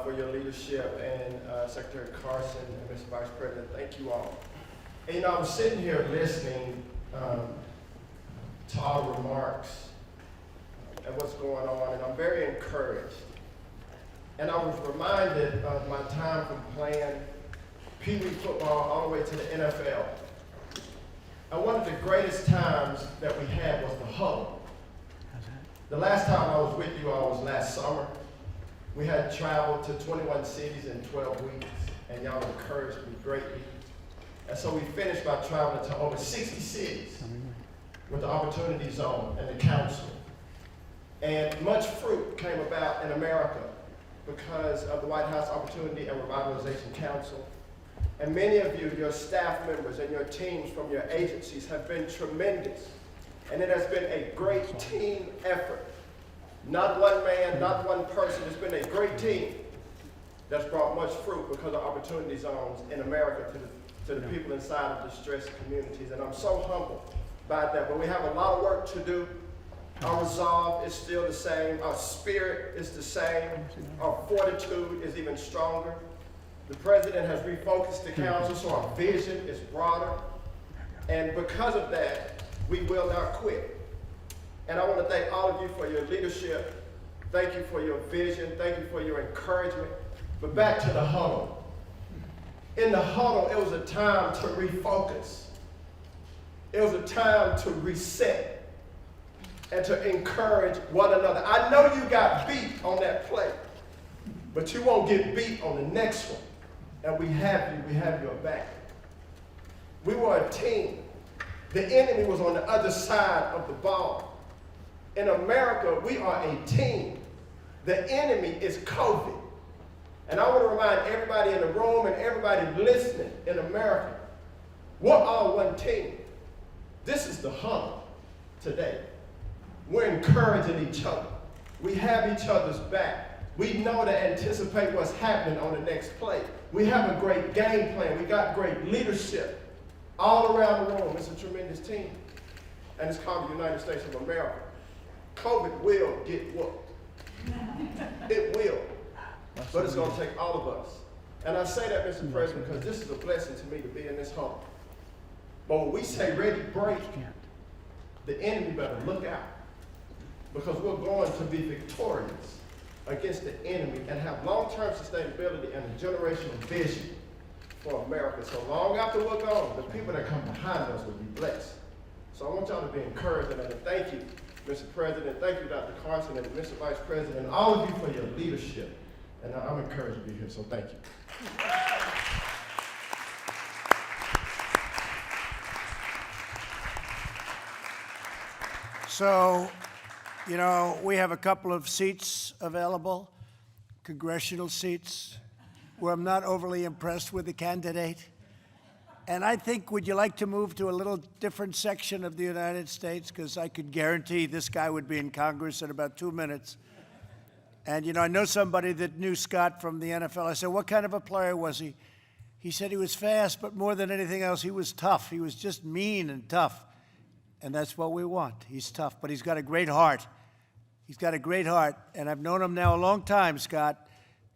for your leadership, and Secretary Carson and Mr. Vice President, thank you all. And, you know, I was sitting here listening to all the remarks and what's going on, and I'm very encouraged. And I was reminded of my time from playing Pee Wee football all the way to the NFL. And one of the greatest times that we had was the huddle. The last time I was with you all was last summer. We had traveled to 21 cities in 12 weeks, and y'all encouraged me greatly. And so we finished by traveling to over 60 cities with the Opportunity Zone and the Council. And much fruit came about in America because of the White House Opportunity and Revitalization Council. And many of you, your staff members and your teams from your agencies have been tremendous. And it has been a great team effort. Not one man, not one person. It's been a great team that's brought much fruit because of opportunity zones in America to the people inside of distressed communities. And I'm so humbled by that. But we have a lot of work to do. Our resolve is still the same. Our spirit is the same. Our fortitude is even stronger. The president has refocused the council, so our vision is broader. And because of that, we will not quit. And I want to thank all of you for your leadership. Thank you for your vision. Thank you for your encouragement. But back to the huddle. In the huddle, it was a time to refocus. It was a time to reset and to encourage one another. I know you got beat on that play, but you won't get beat on the next one. And we have your back. We were a team. The enemy was on the other side of the ball. In America, we are a team. The enemy is COVID. And I want to remind everybody in the room and everybody listening in America, we're all one team. This is the huddle today. We're encouraging each other. We have each other's back. We know to anticipate what's happening on the next play. We have a great game plan. We got great leadership all around the room. It's a tremendous team. And it's called the United States of America. COVID will get whooped. It will. But it's going to take all of us And I say that, Mr. President, because this is a blessing to me to be in this home. But when we say ready, break, the enemy better look out. Because we're going to be victorious against the enemy and have long-term sustainability and a generational vision for America. So long after we're gone, the people that come behind us will be blessed. So I want y'all to be encouraged, and thank you, Mr. President. Thank you, Dr. Carson, and Mr. Vice President, and all of you for your leadership. And I'm encouraged to be here, so thank you. So, you know, we have a couple of seats available, congressional seats, where I'm not overly impressed with the candidate. And I think, would you like to move to a little different section of the United States? Because I could guarantee this guy would be in Congress in about 2 minutes. And, you know, I know somebody that knew Scott from the NFL. I said, what kind of a player was he? He said he was fast, but more than anything else, he was tough. He was just mean and tough. And that's what we want. He's tough, but he's got a great heart. He's got a great heart. And I've known him now a long time, Scott.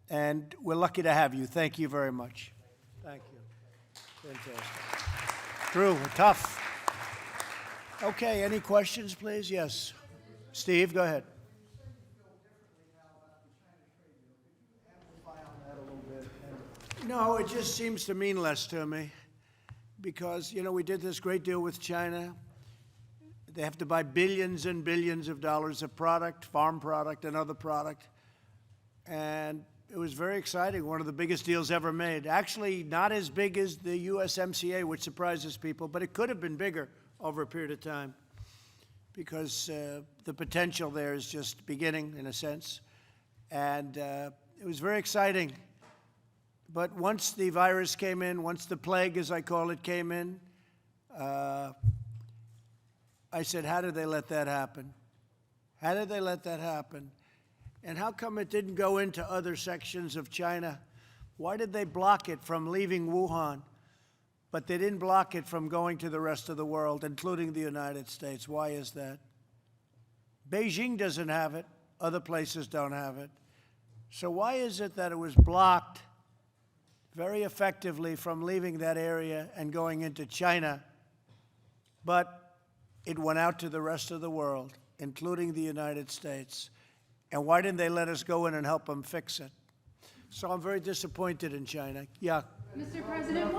And we're lucky to have you. Thank you very much. Thank you. Fantastic. Drew, tough. Okay, any questions, please? Yes. Steve, go ahead. No, it just seems to mean less to me because, you know, we did this great deal with China. They have to buy billions and billions of dollars of product, farm product and other product. And it was very exciting, one of the biggest deals ever made. Actually, not as big as the USMCA, which surprises people, but it could have been bigger over a period of time because the potential there is just beginning, in a sense. And it was very exciting. But once the virus came in, once the plague, as I call it, came in, I said, how did they let that happen? How did they let that happen? And how come it didn't go into other sections of China? Why did they block it from leaving Wuhan? But they didn't block it from going to the rest of the world, including the United States. Why is that? Beijing doesn't have it. Other places don't have it. So why is it that it was blocked very effectively from leaving that area and going into China, but it went out to the rest of the world, including the United States? And why didn't they let us go in and help them fix it? So I'm very disappointed in China. Yeah. Mr. President,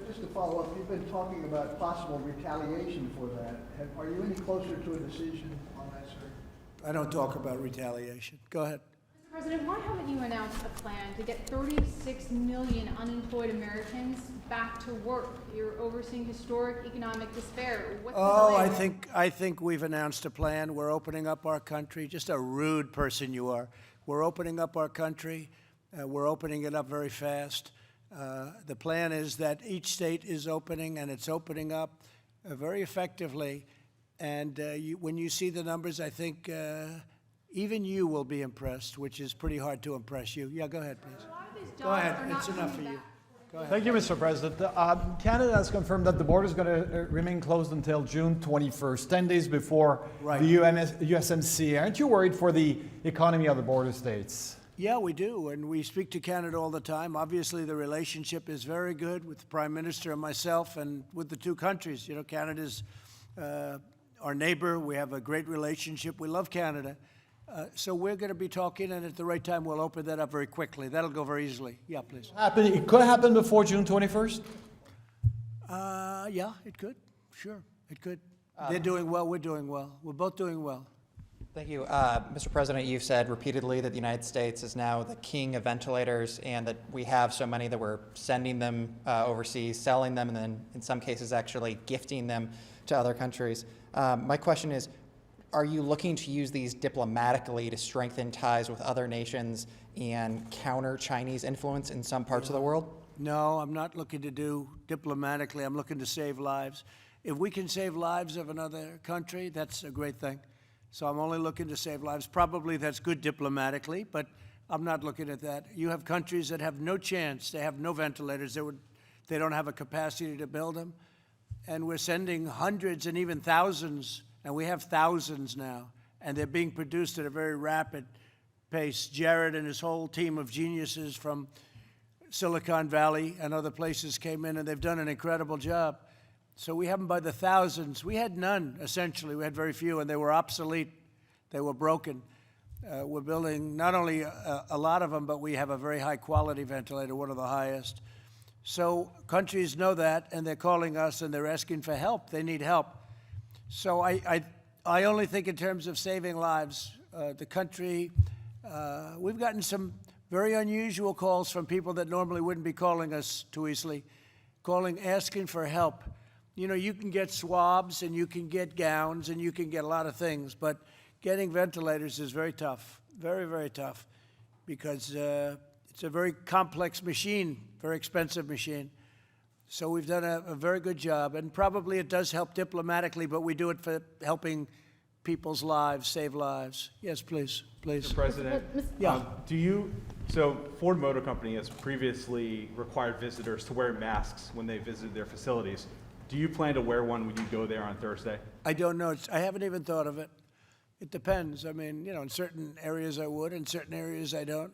Just to follow up, you've been talking about possible retaliation for that. Are you any closer to a decision on that, sir? I don't talk about retaliation. Go ahead. Mr. President, why haven't you announced a plan to get 36 million unemployed Americans back to work? You're overseeing historic economic despair. What's the delay? I think we've announced a plan. We're opening up our country. Just a rude person you are. We're opening up our country. We're opening it up very fast. The plan is that each state is opening, and it's opening up very effectively. And when you see the numbers, I think even you will be impressed, which is pretty hard to impress you. Yeah, go ahead, please. Go ahead. It's enough for you. Go ahead. Thank you, Mr. President. Canada has confirmed that the border is going to remain closed until June 21st, 10 days before the USMCA. Aren't you worried for the economy of the border states? Yeah, we do, and we speak to Canada all the time. Obviously, the relationship is very good with the Prime Minister and myself and with the two countries. You know, Canada's our neighbor. We have a great relationship. We love Canada. So we're going to be talking, and at the right time, we'll open that up very quickly. That'll go very easily. Yeah, please. It could happen before June 21st? Yeah, it could. Sure, it could. They're doing well. We're doing well. We're both doing well. Thank you. Mr. President, you've said repeatedly that the United States is now the king of ventilators and that we have so many that we're sending them overseas, selling them, and then in some cases actually gifting them to other countries. My question is, are you looking to use these diplomatically to strengthen ties with other nations and counter Chinese influence in some parts of the world? No, I'm not looking to do diplomatically. I'm looking to save lives. If we can save lives of another country, that's a great thing. So I'm only looking to save lives. Probably that's good diplomatically, but I'm not looking at that. You have countries that have no chance. They have no ventilators. They don't have a capacity to build them. And we're sending hundreds and even thousands, and we have thousands now, and they're being produced at a very rapid pace. Jared and his whole team of geniuses from Silicon Valley and other places came in, and they've done an incredible job. So we have them by the thousands. We had none, essentially. We had very few, and they were obsolete. They were broken. We're building not only a lot of them, but we have a very high-quality ventilator, one of the highest. So countries know that, and they're calling us, and they're asking for help. They need help. So I only think in terms of saving lives. The country, we've gotten some very unusual calls from people that normally wouldn't be calling us too easily, asking for help. You know, you can get swabs, and you can get gowns, and you can get a lot of things, but getting ventilators is very tough, very, very tough, because it's a very complex machine, very expensive machine. So we've done a very good job, and probably it does help diplomatically, but we do it for helping people's lives, save lives. Yes, please, please. Mr. President, Yeah. So Ford Motor Company has previously required visitors to wear masks when they visit their facilities. Do you plan to wear one when you go there on Thursday? I don't know. I haven't even thought of it. It depends. I mean, you know, in certain areas I would, in certain areas I don't.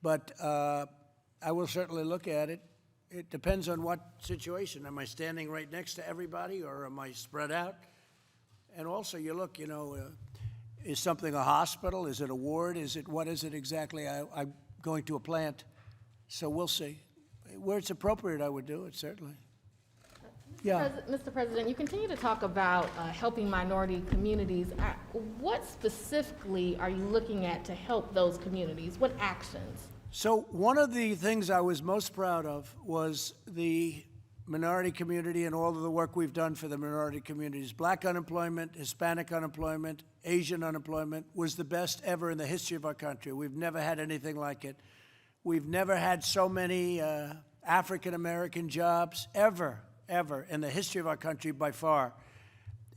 But I will certainly look at it. It depends on what situation. Am I standing right next to everybody, or am I spread out? And also, you look, you know, is something a hospital? Is it a ward? What is it exactly? I'm going to a plant, so we'll see. Where it's appropriate, I would do it, certainly. Yeah. Mr. President, you continue to talk about helping minority communities. What specifically are you looking at to help those communities? What actions? So one of the things I was most proud of was the minority community and all of the work we've done for the minority communities. Black unemployment, Hispanic unemployment, Asian unemployment was the best ever in the history of our country. We've never had anything like it. We've never had so many African-American jobs ever in the history of our country by far.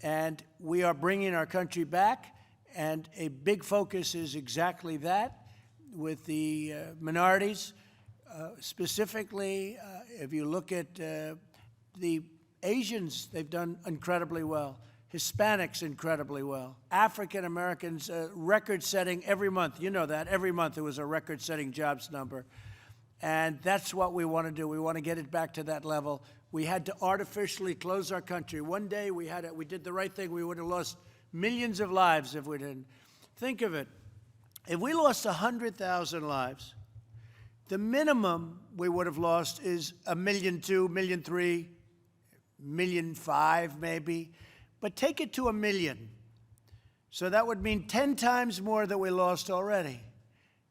And we are bringing our country back, and a big focus is exactly that with the minorities. Specifically, if you look at the Asians, they've done incredibly well. Hispanics, incredibly well. African Americans, record-setting every month. You know that. Every month there was a record-setting jobs number. And that's what we want to do. We want to get it back to that level. We had to artificially close our country. One day we did the right thing. We would have lost millions of lives if we didn't. Think of it. If we lost 100,000 lives, the minimum we would have lost is 1.2 million, 1.3 million, 1.5 million maybe. But take it to 1 million. So that would mean 10 times more that we lost already.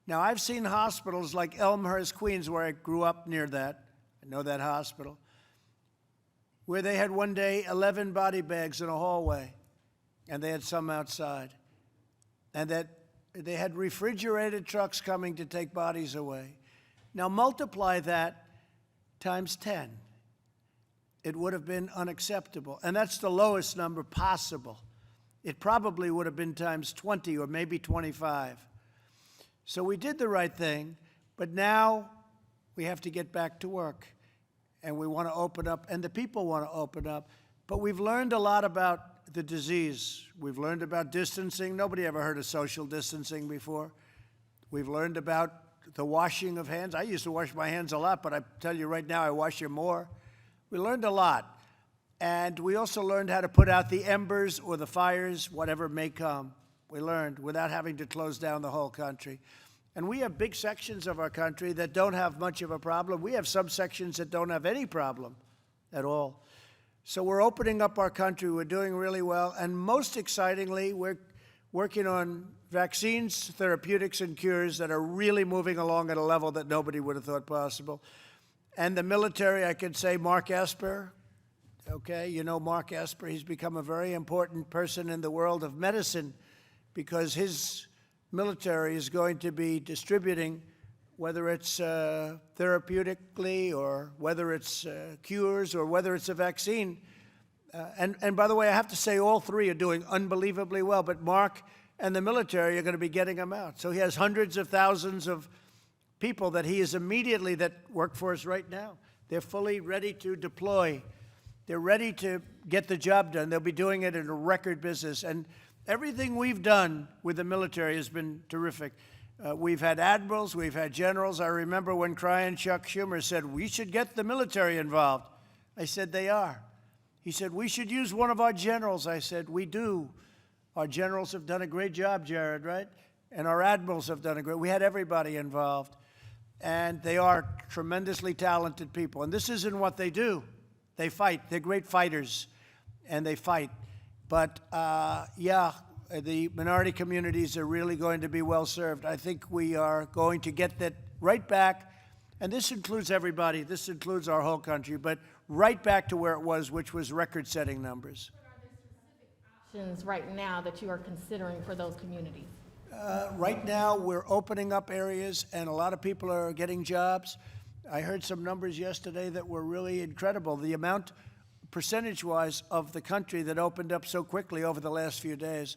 Now, I've seen hospitals like Elmhurst, Queens, where I grew up near that. I know that hospital, where they had one day 11 body bags in a hallway, and they had some outside. And that they had refrigerated trucks coming to take bodies away. Now multiply that times 10. It would have been unacceptable. And that's the lowest number possible. It probably would have been times 20 or maybe 25. So we did the right thing, but now we have to get back to work. And we want to open up, and the people want to open up. But we've learned a lot about the disease. We've learned about distancing. Nobody ever heard of social distancing before. We've learned about the washing of hands. I used to wash my hands a lot, but I tell you right now, I wash them more. We learned a lot. And we also learned how to put out the embers or the fires, whatever may come. We learned without having to close down the whole country. And we have big sections of our country that don't have much of a problem. We have some sections that don't have any problem at all. So we're opening up our country. We're doing really well. And most excitingly, we're working on vaccines, therapeutics, and cures that are really moving along at a level that nobody would have thought possible. And the military, I could say Mark Esper. Okay, you know Mark Esper. He's become a very important person in the world of medicine because his military is going to be distributing, whether it's therapeutically or whether it's cures or whether it's a vaccine. And by the way, I have to say all three are doing unbelievably well, but Mark and the military are going to be getting them out. So he has hundreds of thousands of people that he is immediately that work for us right now. They're fully ready to deploy. They're ready to get the job done. They'll be doing it in a record business. And everything we've done with the military has been terrific. And We've had admirals, we've had generals. I remember when crying Chuck Schumer said, we should get the military involved. I said, they are. He said, we should use one of our generals. I said, we do. Our generals have done a great job, Jared, right? And our admirals have done a great, we had everybody involved. And they are tremendously talented people. And this isn't what they do. They fight. They're great fighters, and they fight. But, yeah, the minority communities are really going to be well served. I think we are going to get that right back, and this includes everybody. This includes our whole country, but right back to where it was, which was record-setting numbers. What are the specific options right now that you are considering for those communities? Right now, we're opening up areas, and a lot of people are getting jobs. I heard some numbers yesterday that were really incredible. The amount, percentage-wise, of the country that opened up so quickly over the last few days.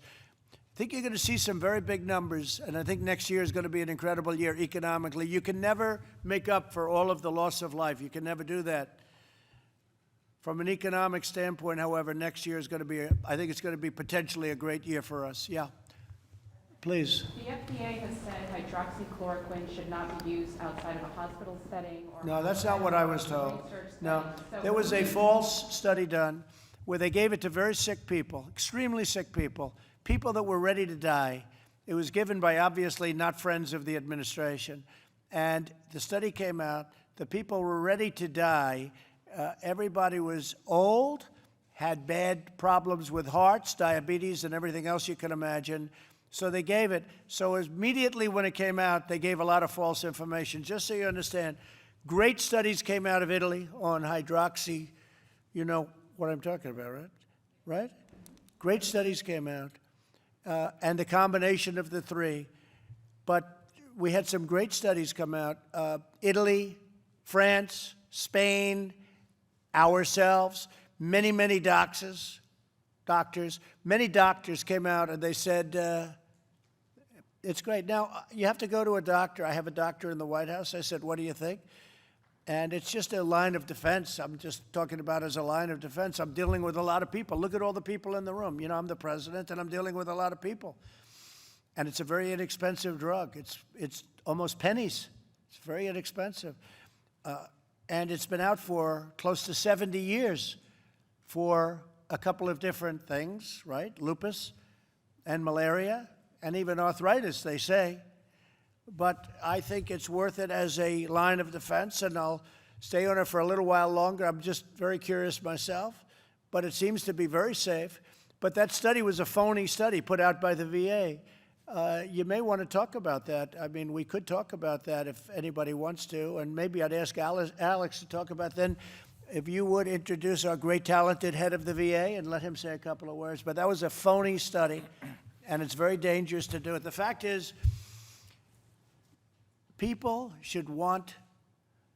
I think you're going to see some very big numbers, and I think next year is going to be an incredible year economically. You can never make up for all of the loss of life. You can never do that. From an economic standpoint, however, next year is going to be, I think it's going to be potentially a great year for us. Yeah. Please. The FDA has said hydroxychloroquine should not be used outside of a hospital setting or... No, that's not what I was told. No, there was a false study done where they gave it to very sick people, extremely sick people, people that were ready to die. It was given by obviously not friends of the administration. And the study came out, the people were ready to die. Everybody was old, had bad problems with hearts, diabetes, and everything else you can imagine. So they gave it. So immediately when it came out, they gave a lot of false information. Just so you understand, great studies came out of Italy on hydroxy. You know what I'm talking about, right? Right? Great studies came out, and the combination of the three. But we had some great studies come out. Italy, France, Spain, ourselves, many doctors, many doctors came out and they said, it's great. Now, you have to go to a doctor. I have a doctor in the White House. I said, what do you think? And it's just a line of defense. I'm just talking about as a line of defense. I'm dealing with a lot of people. Look at all the people in the room. You know, I'm the president, and I'm dealing with a lot of people. And it's a very inexpensive drug. It's almost pennies. It's very inexpensive. And it's been out for close to 70 years for a couple of different things, right? Lupus and malaria and even arthritis, they say. But I think it's worth it as a line of defense, and I'll stay on it for a little while longer. I'm just very curious myself, but it seems to be very safe. But that study was a phony study put out by the VA. You may want to talk about that. I mean, we could talk about that if anybody wants to, and maybe I'd ask Alex to talk about then. If you would introduce our great talented head of the VA and let him say a couple of words. But that was a phony study, and it's very dangerous to do it. The fact is, people should want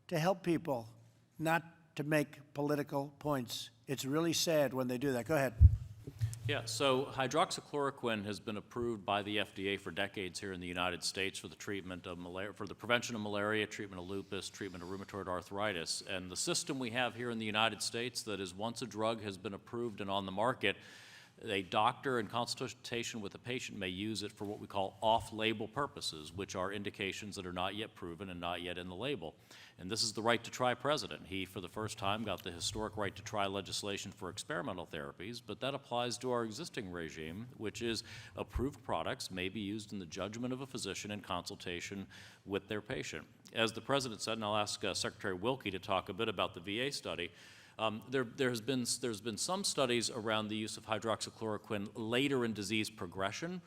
to help people, not to make political points. It's really sad when they do that. Go ahead. Yeah, so hydroxychloroquine has been approved by the FDA for decades here in the United States for the treatment of malaria, for the prevention of malaria, treatment of lupus, treatment of rheumatoid arthritis. And the system we have here in the United States that is once a drug has been approved and on the market, a doctor in consultation with a patient may use it for what we call off-label purposes, which are indications that are not yet proven and not yet in the label. And this is the right to try president. He, for the first time, got the historic right to try legislation for experimental therapies, but that applies to our existing regime, which is approved products may be used in the judgment of a physician in consultation with their patient. As the president said, and I'll ask Secretary Wilkie to talk a bit about the VA study, there's been some studies around the use of hydroxychloroquine later in disease progression,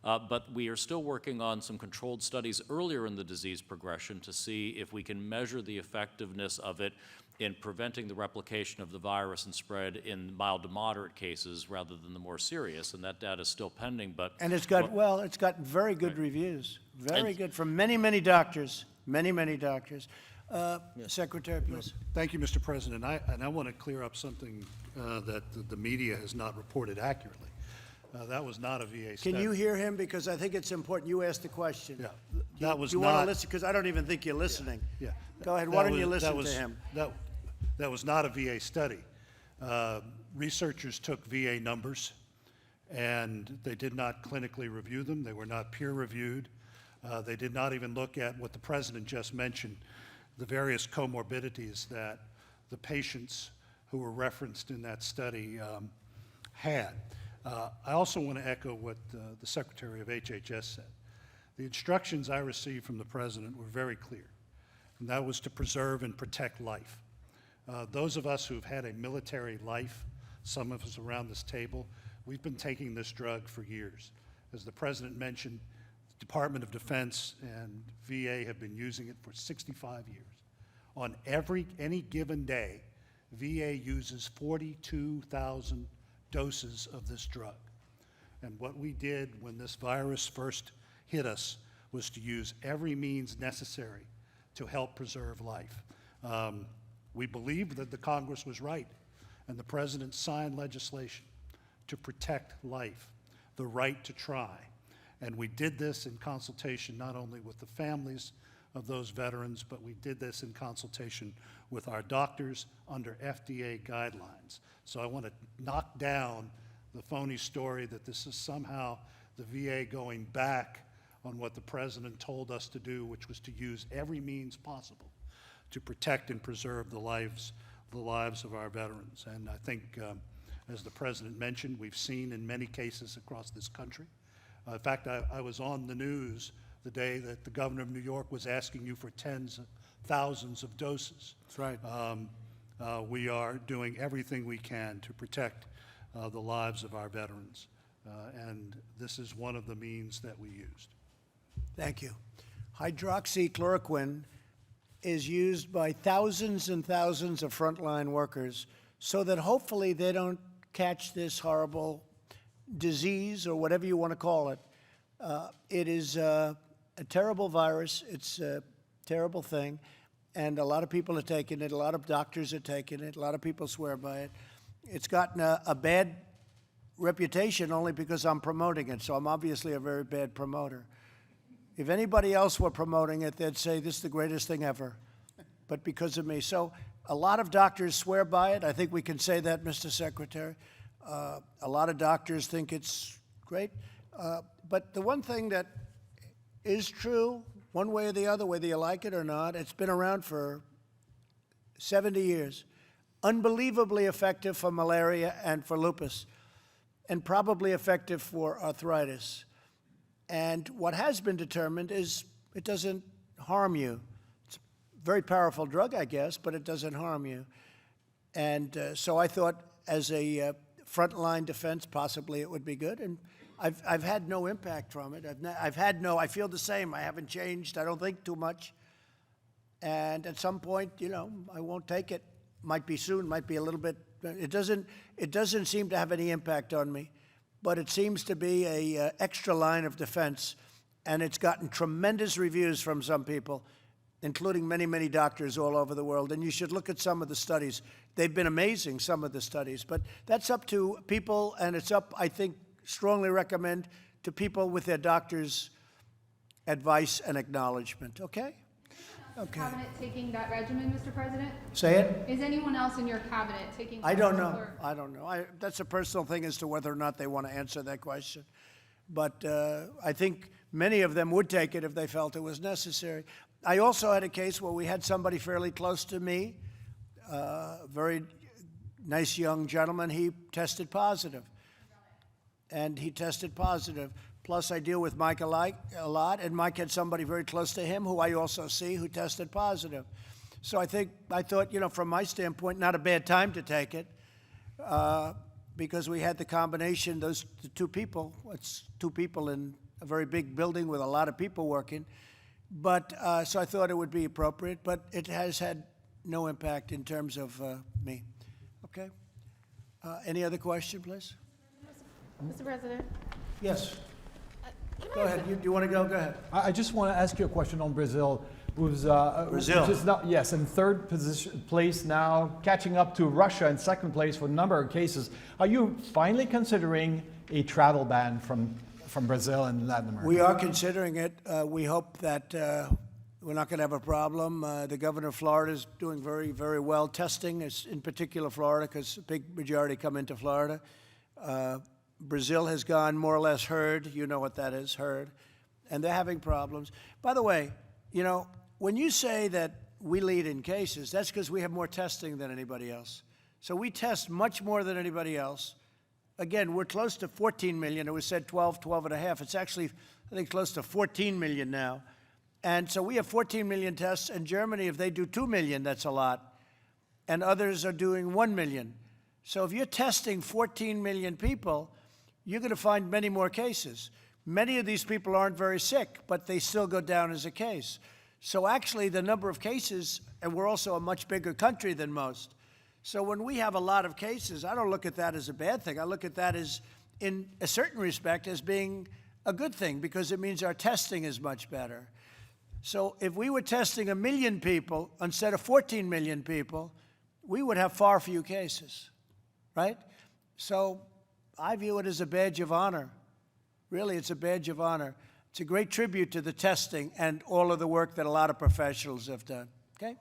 but we are still working on some controlled studies earlier in the disease progression to see if we can measure the effectiveness of it in preventing the replication of the virus and spread in mild to moderate cases rather than the more serious, and that data is still pending. And it's got, well, it's gotten very good reviews, very good from many doctors, many doctors. Secretary, please. Thank you, Mr. President. I want to clear up something that the media has not reported accurately. That was not a VA study. Can you hear him? Because I think it's important. You asked the question. Yeah, that was not. You want to listen? Because I don't even think you're listening. Yeah. Go ahead. Why don't you listen to him? That was not a VA study. Researchers took VA numbers, and they did not clinically review them. They were not peer reviewed. They did not even look at what the president just mentioned, the various comorbidities that the patients who were referenced in that study had. I also want to echo what the Secretary of HHS said. The instructions I received from the president were very clear, and that was to preserve and protect life. Those of us who've had a military life, some of us around this table, we've been taking this drug for years. As the president mentioned, the Department of Defense and VA have been using it for 65 years. On any given day, VA uses 42,000 doses of this drug. And what we did when this virus first hit us was to use every means necessary to help preserve life. We believed that the Congress was right, and the president signed legislation to protect life, the right to try. And we did this in consultation not only with the families of those veterans, but we did this in consultation with our doctors under FDA guidelines. So I want to knock down the phony story that this is somehow the VA going back on what the president told us to do, which was to use every means possible to protect and preserve the lives of our veterans. And I think, as the president mentioned, we've seen in many cases across this country. In fact, I was on the news the day that the governor of New York was asking you for tens of thousands of doses. That's right. We are doing everything we can to protect the lives of our veterans, and this is one of the means that we used. Thank you. Hydroxychloroquine is used by thousands and thousands of frontline workers so that hopefully they don't catch this horrible disease or whatever you want to call it. It is a terrible virus. It's a terrible thing. And a lot of people are taking it. A lot of doctors are taking it. A lot of people swear by it. It's gotten a bad reputation only because I'm promoting it. So I'm obviously a very bad promoter. If anybody else were promoting it, they'd say this is the greatest thing ever, but because of me. So a lot of doctors swear by it. I think we can say that, Mr. Secretary. A lot of doctors think it's great. But the one thing that is true, one way or the other, whether you like it or not, it's been around for 70 years. Unbelievably effective for malaria and for lupus, and probably effective for arthritis. And what has been determined is it doesn't harm you. It's a very powerful drug, I guess, but it doesn't harm you. And so I thought as a frontline defense, possibly it would be good. And I've had no impact from it. I feel the same. I haven't changed, I don't think, too much. And at some point, I won't take it. Might be soon, might be a little bit. It doesn't seem to have any impact on me. But it seems to be a extra line of defense, and it's gotten tremendous reviews from some people, including many, many doctors all over the world. And you should look at some of the studies. They've been amazing, some of the studies. But that's up to people, and it's up, I think, strongly recommend to people with their doctor's advice and acknowledgement. Okay? Okay. Cabinet taking that regimen, Mr. President? Say it? Is anyone else in your cabinet taking? I don't know. I don't know. That's a personal thing as to whether or not they want to answer that question. But I think many of them would take it if they felt it was necessary. I also had a case where we had somebody fairly close to me, very nice young gentleman. He tested positive. And he tested positive. Plus, I deal with Mike a lot, and Mike had somebody very close to him who I also see who tested positive. So I thought, from my standpoint, not a bad time to take it, because we had the combination, the two people. It's two people in a very big building with a lot of people working. But so I thought it would be appropriate, but it has had no impact in terms of me. Okay? Any other question, please? Mr. President? Yes. Go ahead. Do you want to go? Go ahead. I just want to ask you a question on Brazil. Brazil. Which is now, yes, in third place now, catching up to Russia in second place for a number of cases. Are you finally considering a travel ban from Brazil and Latin America? We are considering it. We hope that we're not going to have a problem. The governor of Florida is doing very, very well testing, in particular Florida, because a big majority come into Florida. Brazil has gone more or less herd. You know what that is, herd. and they're having problems. By the way, you know, when you say that we lead in cases, that's because we have more testing than anybody else. So we test much more than anybody else. Again, we're close to 14 million. It was said 12, 12 and a half. It's actually, I think, close to 14 million now. And so we have 14 million tests. In Germany, if they do 2 million, that's a lot. And others are doing 1 million. So if you're testing 14 million people, you're going to find many more cases. Many of these people aren't very sick, but they still go down as a case. So actually, the number of cases, and we're also a much bigger country than most. So when we have a lot of cases, I don't look at that as a bad thing. I look at that as, in a certain respect, as being a good thing, because it means our testing is much better. So if we were testing 1 million people instead of 14 million people, we would have far fewer cases, right? So I view it as a badge of honor. Really, it's a badge of honor. It's a great tribute to the testing and all of the work that a lot of professionals have done, okay?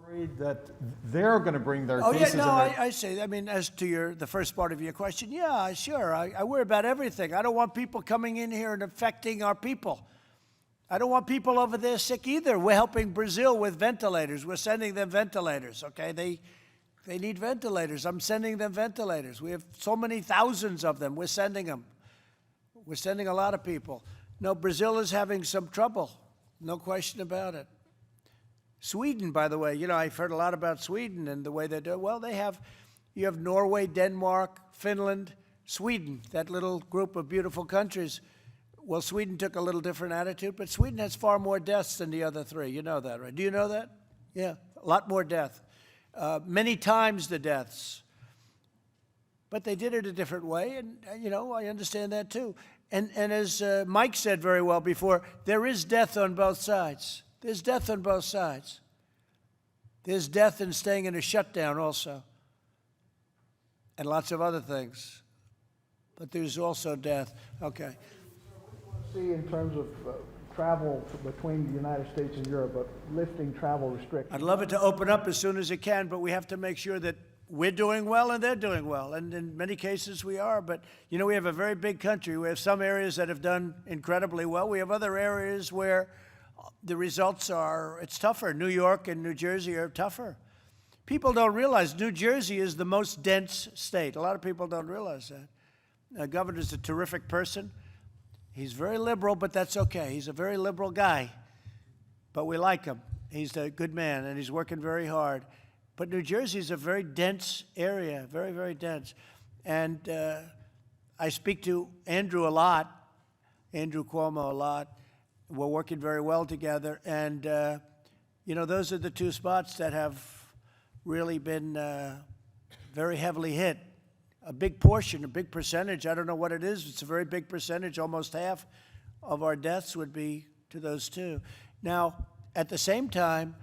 Worried that they're going to bring their Oh, cases yeah, no, and their- I say, I mean, as to the first part of your question, yeah, sure. I worry about everything. I don't want people coming in here and affecting our people. I don't want people over there sick either. We're helping Brazil with ventilators. We're sending them ventilators, okay? They need ventilators. I'm sending them ventilators. We have so many thousands of them. We're sending them. We're sending a lot of people. No, Brazil is having some trouble. No question about it. Sweden, by the way, you know, I've heard a lot about Sweden and the way they do it. Well, you have Norway, Denmark, Finland, Sweden, that little group of beautiful countries. Well, Sweden took a little different attitude, but Sweden has far more deaths than the other three. You know that, right? Do you know that? Yeah, a lot more death. Many times the deaths. But they did it a different way, and, you know, I understand that too. And as Mike said very well before, there is death on both sides. There's death on both sides. There's death in staying in a shutdown also, and lots of other things. But there's also death. Okay. See, in terms of travel between the United States and Europe, but lifting travel restrictions. I'd love it to open up as soon as it can, but we have to make sure that we're doing well and they're doing well. And in many cases we are. But, you know, we have a very big country. We have some areas that have done incredibly well. We have other areas where the results are, it's tougher. New York and New Jersey are tougher. People don't realize New Jersey is the most dense state. A lot of people don't realize that. The governor's a terrific person. He's very liberal, but that's okay. He's a very liberal guy, but we like him. He's a good man, and he's working very hard. But New Jersey is a very dense area, very, very dense. And I speak to Andrew a lot, Andrew Cuomo a lot. We're working very well together. And, you know, those are the two spots that have really been very heavily hit. A big portion, a big percentage, I don't know what it is, it's a very big percentage, almost half of our deaths would be to those two. Now, at the same time,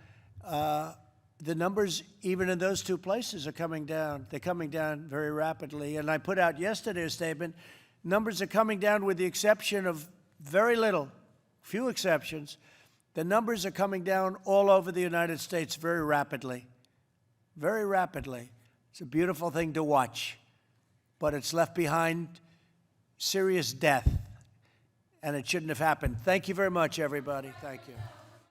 the numbers, even in those two places, are coming down. They're coming down very rapidly. And I put out yesterday a statement, numbers are coming down with the exception of very little, few exceptions. The numbers are coming down all over the United States very rapidly, very rapidly. It's a beautiful thing to watch. But it's left behind serious death, and it shouldn't have happened. Thank you very much, everybody. Thank you.